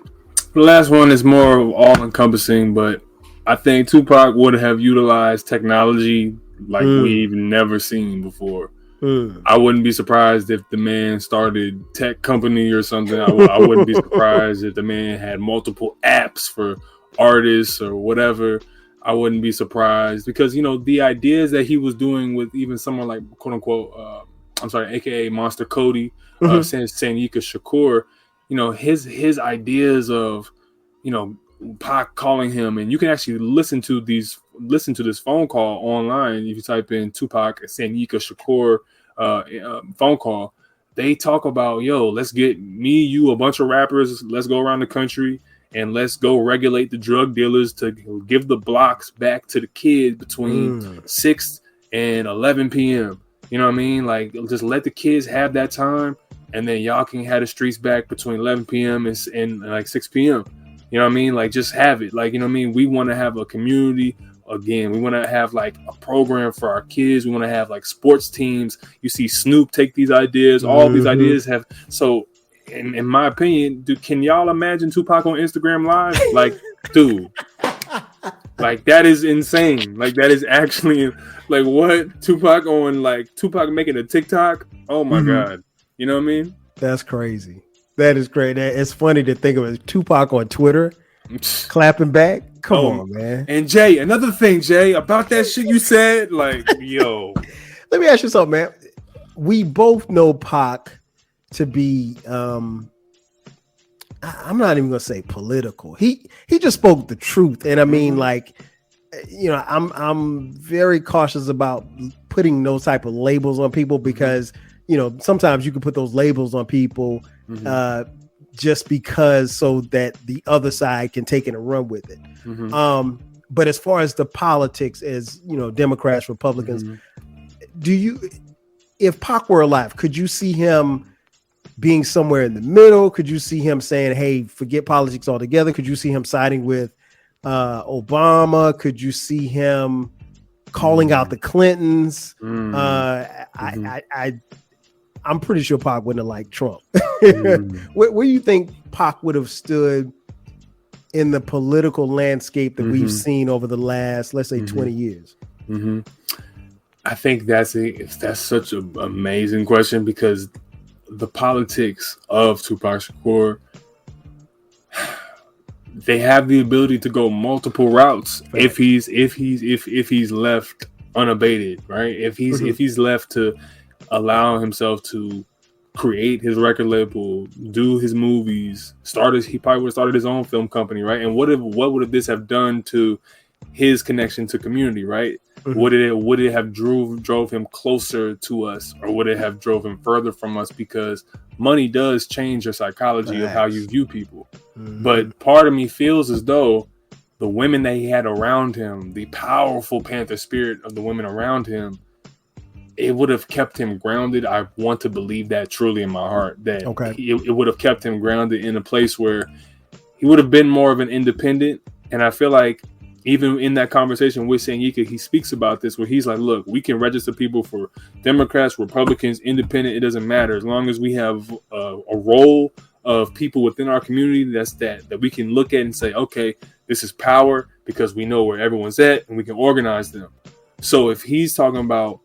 The last one is more all encompassing, but I think Tupac would have utilized technology like we've never seen before. I wouldn't be surprised if the man started tech company or something. I wouldn't be surprised if the man had multiple apps for artists or whatever. I wouldn't be surprised because, the ideas that he was doing with even someone like, quote unquote, AKA Monster Cody, Sanika Shakur, his ideas of, Pac calling him, and you can actually listen to this phone call online. If you type in Tupac Sanika Shakur phone call, they talk about, let's get me, you, a bunch of rappers, let's go around the country and let's go regulate the drug dealers to give the blocks back to the kids between 6 and 11 p.m. You know what I mean? Like, just let the kids have that time, and then y'all can have the streets back between 11 p.m. and like 6 p.m. You know what I mean? Like, just have it. Like, you know what I mean? We want to have a community. Again, we want to have like a program for our kids. We want to have like sports teams. You see Snoop take these ideas. All these ideas have. So, in my opinion, can y'all imagine Tupac on Instagram Live? Like, dude, like that is insane. Like, that is actually like what Tupac making a TikTok. Oh my God. You know what I mean? That's crazy. That is great. It's funny to think of it. Tupac on Twitter clapping back. Come on, man. And Jay, another thing, Jay, about that shit you said, like, yo. Let me ask you something, man. We both know Pac to be I'm not even gonna say political. He just spoke the truth. And I mean, like, I'm very cautious about putting those type of labels on people because sometimes you can put those labels on people just because so that the other side can take it and run with it. But as far as the politics, as Democrats, Republicans, if Pac were alive, could you see him being somewhere in the middle? Could you see him saying, hey, forget politics altogether? Could you see him siding with Obama? Could you see him calling out the Clintons? I'm pretty sure Pac wouldn't have liked Trump. Where do you think Pac would have stood in the political landscape that we've seen over the last, let's say, 20 years? I think that's such an amazing question because the politics of Tupac Shakur, they have the ability to go multiple routes if he's left unabated, right? If he's left to allow himself to create his record label, do his movies, he probably would have started his own film company, right? And what would this have done to his connection to community, right? Would it have drove him closer to us, or would it have drove him further from us? Because money does change your psychology of how you view people. But part of me feels as though the women that he had around him, the powerful Panther spirit of the women around him, it would have kept him grounded. I want to believe that truly in my heart, that it would have kept him grounded in a place where he would have been more of an independent. And I feel like even in that conversation with Sanyika, he speaks about this, where he's like, look, we can register people for Democrats, Republicans, independent. It doesn't matter. As long as we have a role of people within our community that we can look at and say, okay, this is power, because we know where everyone's at and we can organize them. So if he's talking about,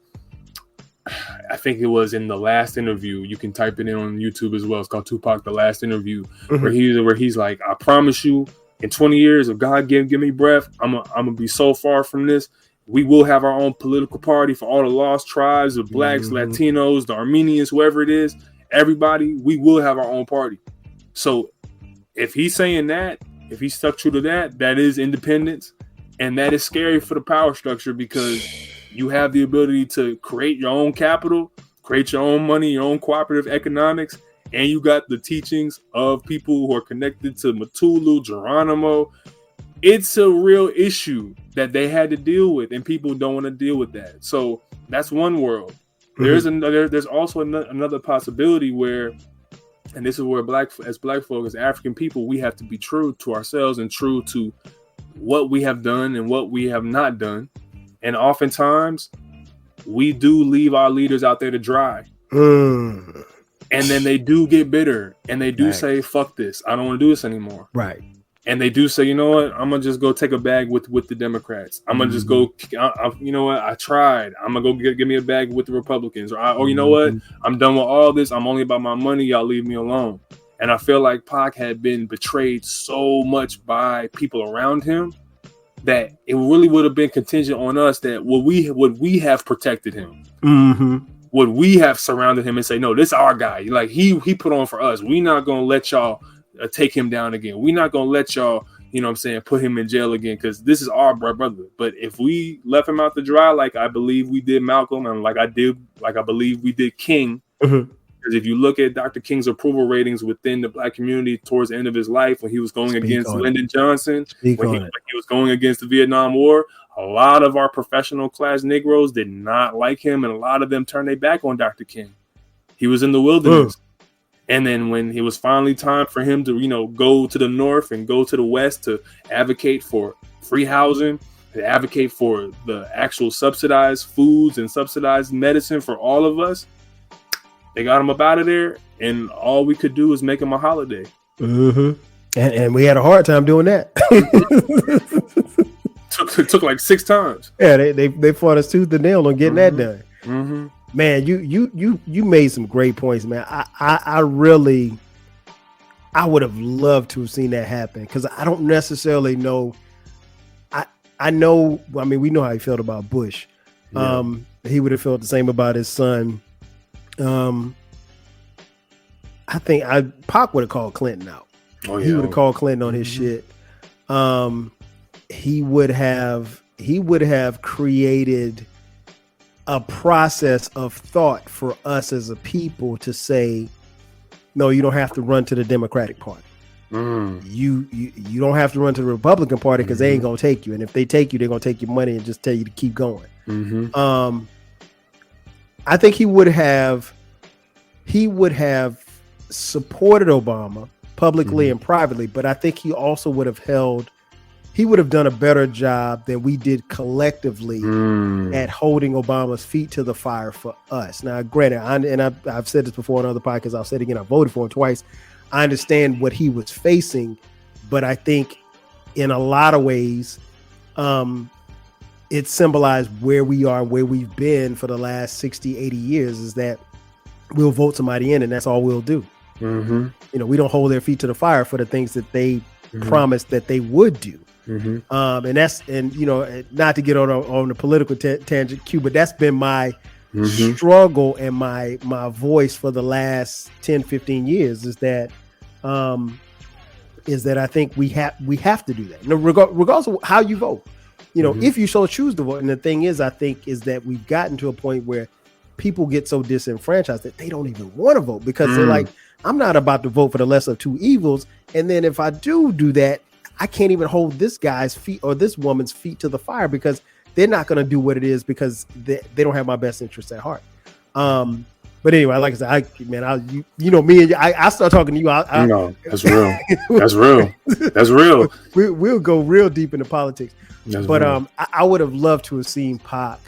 I think it was in the last interview, you can type it in on YouTube as well. It's called Tupac, The Last Interview, where he's like, I promise you, in 20 years, if God give me breath, I'm gonna be so far from this. We will have our own political party for all the lost tribes of blacks, Latinos, the Armenians, whoever it is, everybody, we will have our own party. So if he's saying that, if he's stuck true to that, that is independence. And that is scary for the power structure, because you have the ability to create your own capital, create your own money, your own cooperative economics, and you got the teachings of people who are connected to Matulu, Geronimo. It's a real issue that they had to deal with, and people don't want to deal with that. So that's one world. There's also another possibility where, and this is where as black folk, as African people, we have to be true to ourselves and true to what we have done and what we have not done. And oftentimes we do leave our leaders out there to dry. And then they do get bitter and they do say, fuck this. I don't want to do this anymore. Right. and they do say, you know what, I'm gonna just go take a bag with the Democrats. I'm gonna just go. You know what, I tried. I'm gonna go give me a bag with the Republicans, or you know what, I'm done with all this. I'm only about my money. Y'all leave me alone. And I feel like Pac had been betrayed so much by people around him that it really would have been contingent on us that would we have protected him. Would we have surrounded him and say, no, this is our guy. Like he put on for us. We not gonna let y'all take him down again. We not gonna let y'all, you know what I'm saying, put him in jail again because this is our brother. But if we left him out to dry, like I believe we did Malcolm, and like I believe we did King. Because if you look at Dr. King's approval ratings within the Black community towards the end of his life, when he was going against Lyndon Johnson, when he was going against the Vietnam War, a lot of our professional class Negroes did not like him, and a lot of them turned their back on Dr. King. He was in the wilderness. And then when it was finally time for him to, you know, go to the North and go to the West to advocate for free housing, to advocate for the actual subsidized foods and subsidized medicine for all of us, they got him up out of there, and all we could do was make him a holiday. And we had a hard time doing that. took like 6 times. Yeah, they fought us tooth and nail on getting that done. Man, you made some great points, man. I really would have loved to have seen that happen because I don't necessarily know. I know. I mean, we know how he felt about Bush. He would have felt the same about his son. I think Pac would have called Clinton out. He would have called Clinton on his shit. He would have created a process of thought for us as a people to say, no, you don't have to run to the Democratic Party. You don't have to run to the Republican Party because they ain't gonna take you, and if they take you, they're gonna take your money and just tell you to keep going. I think he would have supported Obama publicly and privately, but I think he also would have done a better job than we did collectively at holding Obama's feet to the fire for us. Now, granted, I've said this before on other podcasts, I'll say it again, I voted for him twice. I understand what he was facing, but I think in a lot of ways, it symbolized where we are, where we've been for the last 60, 80 years, is that we'll vote somebody in and that's all we'll do. You know, we don't hold their feet to the fire for the things that they promised that they would do. And you know, not to get on the political tangent, Q, but that's been my struggle and my voice for the last 10, 15 years is that I think we have to do that. Now, regardless of how you vote, you know, if you so choose to vote. And the thing is, I think is that we've gotten to a point where people get so disenfranchised that they don't even want to vote because they're like, I'm not about to vote for the lesser of two evils. And then if I do that, I can't even hold this guy's feet or this woman's feet to the fire because they're not going to do what it is because they don't have my best interests at heart. But anyway, like I said, you know me, and I start talking to you. No, that's real. That's real. That's real. We'll go real deep into politics. That's but real. I would have loved to have seen Pac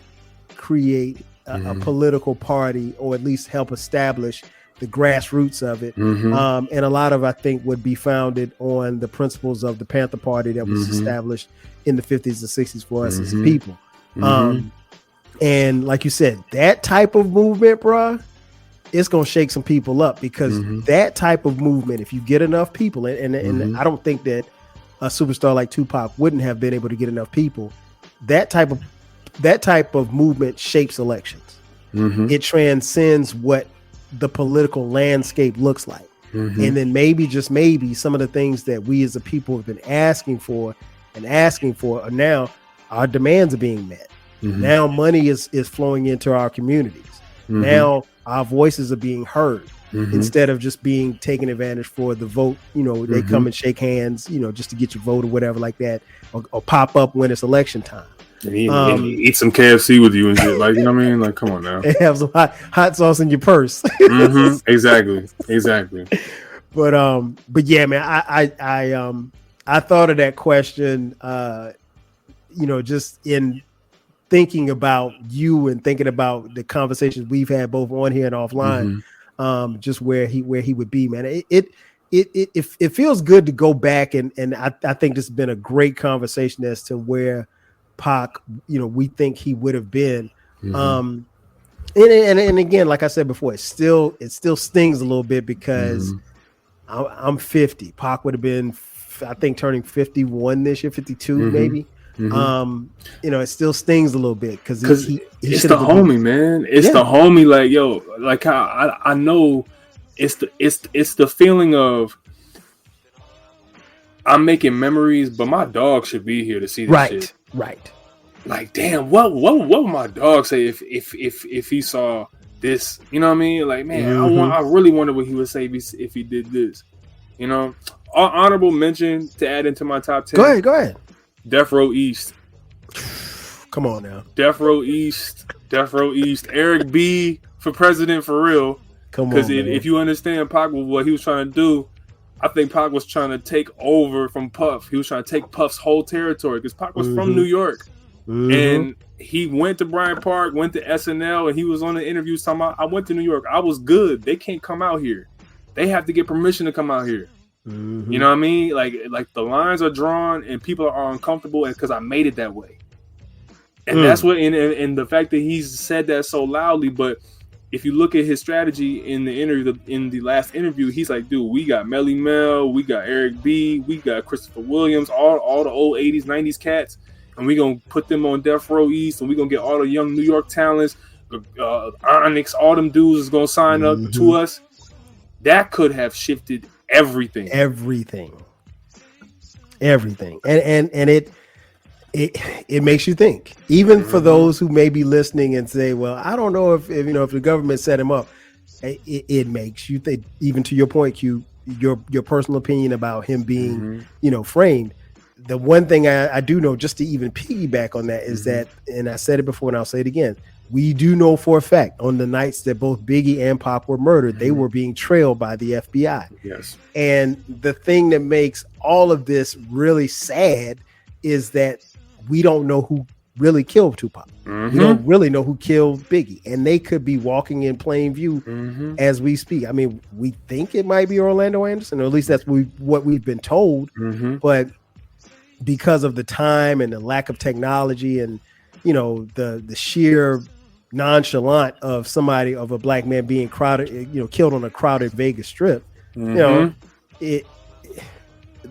create a political party or at least help establish the grassroots of it. And a lot of, I think, would be founded on the principles of the Panther Party that was established in the 50s and 60s for us as people. And like you said, that type of movement, bruh, it's going to shake some people up because that type of movement, if you get enough people, and I don't think that a superstar like Tupac wouldn't have been able to get enough people, that type of movement shapes elections. It transcends what the political landscape looks like. And then maybe, just maybe, some of the things that we as a people have been asking for are now our demands are being met. Now money is flowing into our communities. Now our voices are being heard instead of just being taken advantage for the vote. You know, they come and shake hands, you know, just to get your vote or whatever like that, or pop up when it's election time. And eat some KFC with you and shit. Like, you know what I mean? Like, come on now. And have some hot sauce in your purse. Exactly. But yeah, man, I thought of that question, you know, just in thinking about you and thinking about the conversations we've had both on here and offline, just where he would be, man. it feels good to go back and I think this has been a great conversation as to where Pac, we think he would have been. And again, like I said before, it still stings a little bit because I'm 50. Pac would have been, I think, turning 51 this year, 52 maybe. It still stings a little bit because he it's the homie, man. It's the homie. Like, yo, like how I know it's the feeling of I'm making memories, but my dog should be here to see this shit. Right. Like, damn, what would my dog say if he saw this? You know what I mean? Like, man, I really wonder what he would say if he did this. Honorable mention to add into my top 10. Go ahead. Death Row East. Come on now. Death Row East. Eric B for president for real. Come on, because if you understand Pac, what he was trying to do, I think Pac was trying to take over from Puff. He was trying to take Puff's whole territory because Pac was from New York. And he went to Bryant Park, went to SNL, and he was on the interviews talking about, I went to New York. I was good. They can't come out here. They have to get permission to come out here. You know what I mean? Like the lines are drawn and people are uncomfortable because I made it that way. And that's what, and the fact that he's said that so loudly, but if you look at his strategy in the interview, in the last interview, he's like, dude, we got Melly Mel, we got Eric B, we got Christopher Williams, all the old 80s, 90s cats. And we're going to put them on Death Row East, and we're going to get all the young New York talents. Onyx, all them dudes is going to sign up to us. That could have shifted everything. And it makes you think. Even for those who may be listening and say, well, I don't know if the government set him up. It makes you think, even to your point, Q, your personal opinion about him being, framed. The one thing I do know, just to even piggyback on that, is that, and I said it before and I'll say it again, we do know for a fact on the nights that both Biggie and Pac were murdered, they were being trailed by the FBI. Yes. And the thing that makes all of this really sad is that we don't know who really killed Tupac. We don't really know who killed Biggie. And they could be walking in plain view as we speak. I mean, we think it might be Orlando Anderson, or at least that's what we've been told. But because of the time and the lack of technology and, the sheer nonchalant of a black man being killed on a crowded Vegas strip, they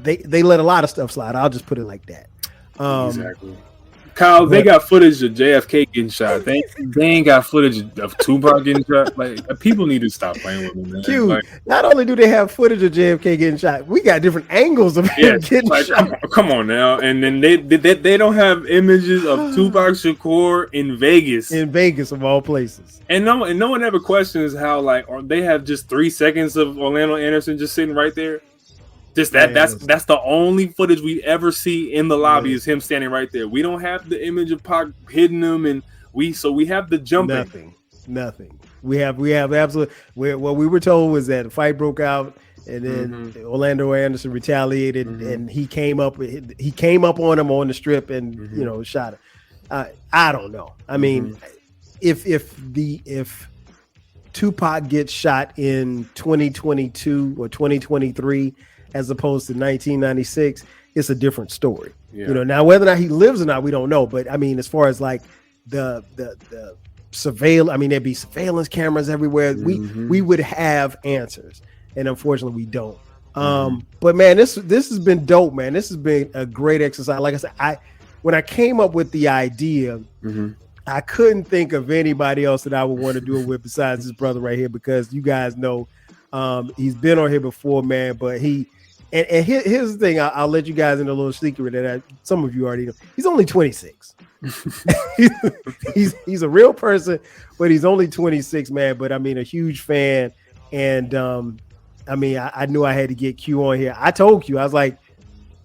let a lot of stuff slide. I'll just put it like that. Exactly. Kyle, they got footage of JFK getting shot. They ain't got footage of Tupac getting shot. Like, people need to stop playing with me, man. Q, not only do they have footage of JFK getting shot, we got different angles of him getting shot. Come on now. And then they don't have images of Tupac Shakur in Vegas. In Vegas, of all places. And no one ever questions how, or they have just 3 seconds of Orlando Anderson just sitting right there. Just that's the only footage we ever see in the lobby is him standing right there. We don't have the image of Pac hitting him, and we have the jumping. Nothing. We have absolutely. What we were told was that a fight broke out, and then Orlando Anderson retaliated, and he came up on him on the strip and shot him. I don't know. I mean, if Tupac gets shot in 2022 or 2023. As opposed to 1996, it's a different story. Yeah. Now whether or not he lives or not, we don't know. But I mean, as far as like the surveillance, I mean, there'd be surveillance cameras everywhere. We would have answers, and unfortunately, we don't. But man, this has been dope, man. This has been a great exercise. Like I said, when I came up with the idea, I couldn't think of anybody else that I would want to do it with besides this brother right here, because you guys know he's been on here before, man. But And here's the thing, I'll let you guys in a little secret that some of you already know. He's only 26. he's a real person, but he's only 26, man. But I mean, a huge fan. And I mean, I knew I had to get Q on here. I told Q, I was like,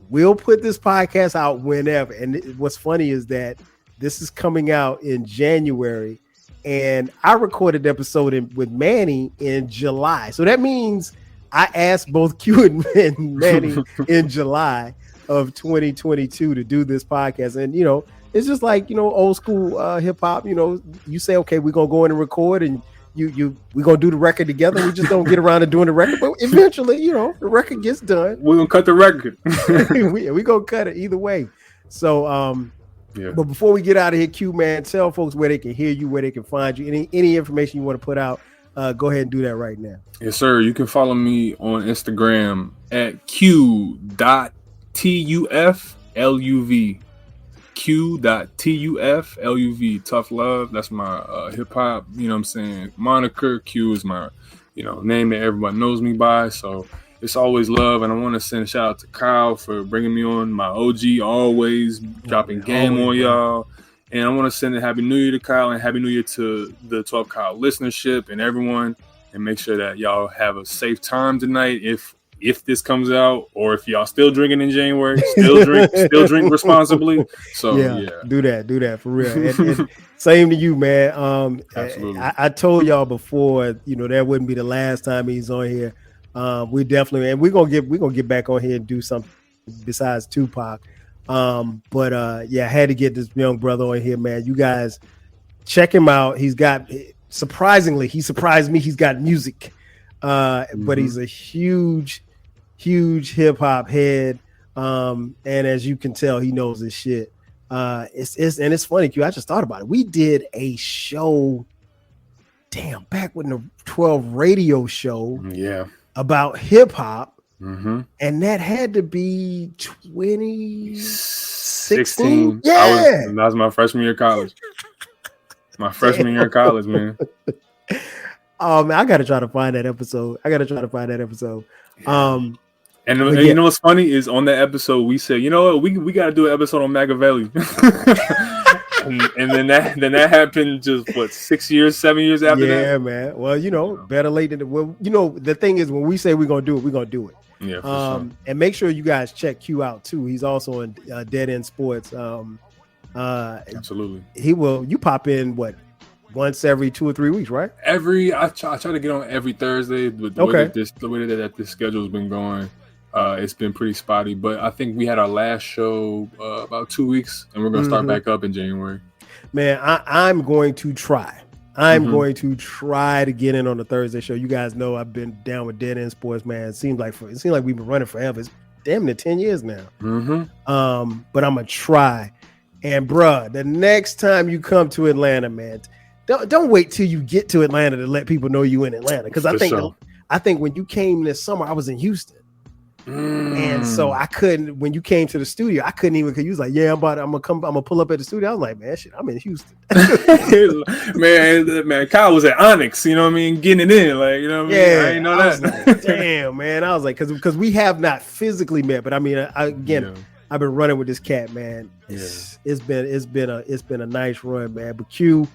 we'll put this podcast out whenever. And what's funny is that this is coming out in January. And I recorded the episode with Manny in July. So that means I asked both Q and Manny in July of 2022 to do this podcast. And, it's just like, old school hip hop, you say, okay, we're going to go in and record, and we gonna do the record together. We just don't get around to doing the record, but eventually, the record gets done. We're gonna cut the record. we gonna cut it either way. So yeah. But before we get out of here, Q, man, tell folks where they can hear you, where they can find you. Any information you want to put out, go ahead and do that right now. Yes, sir. You can follow me on Instagram at q.tufluv. q.tufluv. Tough Love. That's my hip hop, moniker. Q is my, name that everybody knows me by. So it's always love. And I want to send a shout out to Kyle for bringing me on, my OG, always dropping game on y'all. And I want to send a Happy New Year to Kyle and Happy New Year to the 12 Kyle listenership and everyone. And make sure that y'all have a safe time tonight. If this comes out, or if y'all still drinking in January, still drink responsibly. So yeah. do that for real. And same to you, man. Absolutely. I told y'all before, that wouldn't be the last time he's on here. We definitely, and we're gonna get back on here and do something besides Tupac. But I had to get this young brother on here, man. You guys check him out. He surprised me. He's got music, but he's a huge hip hop head. And as you can tell, he knows his shit. It's funny, Q. I just thought about it. We did a show, back when the 12 radio show, about hip hop, and that had to be 2016. Yeah, that was my freshman year of college. My freshman year of college, man. Oh man, I gotta try to find that episode. And you know what's funny is on that episode we said, you know what, we got to do an episode on Machiavelli. and then that happened just 7 years after that. Yeah, man. Well, better late than the thing is, when we say we're gonna do it, we're gonna do it. Yeah. For sure. And make sure you guys check Q out too. He's also in Dead End Sports. Absolutely. You pop in once every 2 or 3 weeks, right? I try to get on every Thursday, but the way that this schedule's been going, it's been pretty spotty. But I think we had our last show about 2 weeks, and we're gonna start back up in January. Man, I'm going to try. Going to try to get in on the Thursday show. You guys know I've been down with Dead End Sports, man. It seems like we've been running forever. It's damn near 10 years now. But I'm gonna try. And bruh, the next time you come to Atlanta, man, don't wait till you get to Atlanta to let people know you in Atlanta. Because I think when you came this summer, I was in Houston. And so I couldn't, when you came to the studio, I couldn't even, because you was like, I'm gonna pull up at the studio. I was like, man, shit, I'm in Houston. man, Kyle was at Onyx, you know what I mean? Getting it in, like, you know what I mean? Yeah, I ain't know that. Like, damn, man. I was like, because we have not physically met, but I mean, I've been running with this cat, man. It's been a nice run, man. But Q,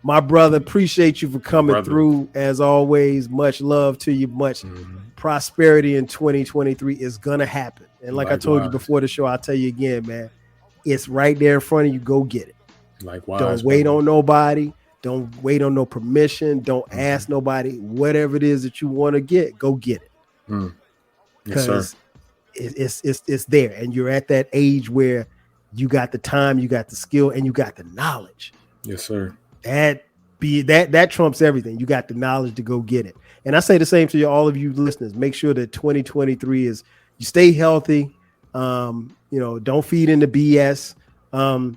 my brother, appreciate you for coming through as always. Much love to you. Much prosperity in 2023 is gonna happen. And like Likewise. I told you before the show, I'll tell you again, man. It's right there in front of you. Go get it. Likewise. Don't wait on nobody. Don't wait on no permission. Don't ask nobody. Whatever it is that you want to get, go get it. Because it's there, and you're at that age where you got the time, you got the skill, and you got the knowledge. Yes, sir. That trumps everything. You got the knowledge to go get it. And I say the same to all of you listeners. Make sure that 2023 is, you stay healthy. Don't feed into BS. And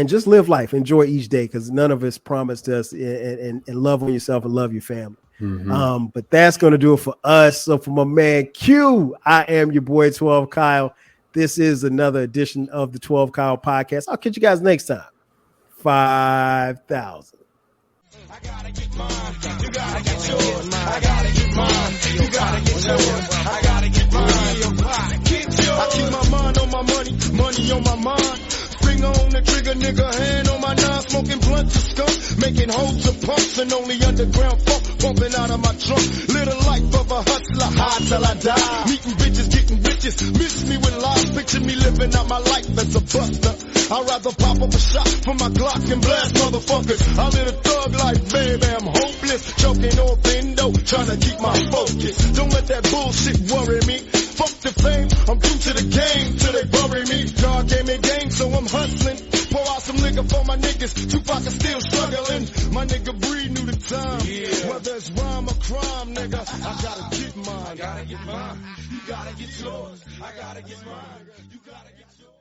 just live life. Enjoy each day, because none of us promised us. And love on yourself and love your family. But that's going to do it for us. So for my man Q, I am your boy 12 Kyle. This is another edition of the 12 Kyle podcast. I'll catch you guys next time. 5,000. I gotta get mine. You gotta get yours. I gotta get mine. You gotta get yours. I gotta get mine. I keep my mind on my money on my mind. Finger on the trigger, nigga, hand on my nine, smoking blunts of skunk, making holes of pumps and only underground funk bumping out of my trunk. Little life of a hustler, high till I die. Meeting bitches, getting bitches, miss me with lies, picture me living out my life as a buster. I'd rather pop up a shot for my Glock and blast motherfuckers. I live a thug life, baby, I'm hopeless, choking on window, trying to keep my focus. Don't let that bullshit worry me. Fuck the fame, I'm due to the game till they bury me. God gave me game, so I'm hustling. Pour out some liquor. nigga, for my niggas, Tupac is still struggling. My nigga Breed knew the time. Whether it's rhyme or crime, nigga, I gotta get mine. I gotta get mine. You gotta get yours. I gotta get mine. You gotta get yours.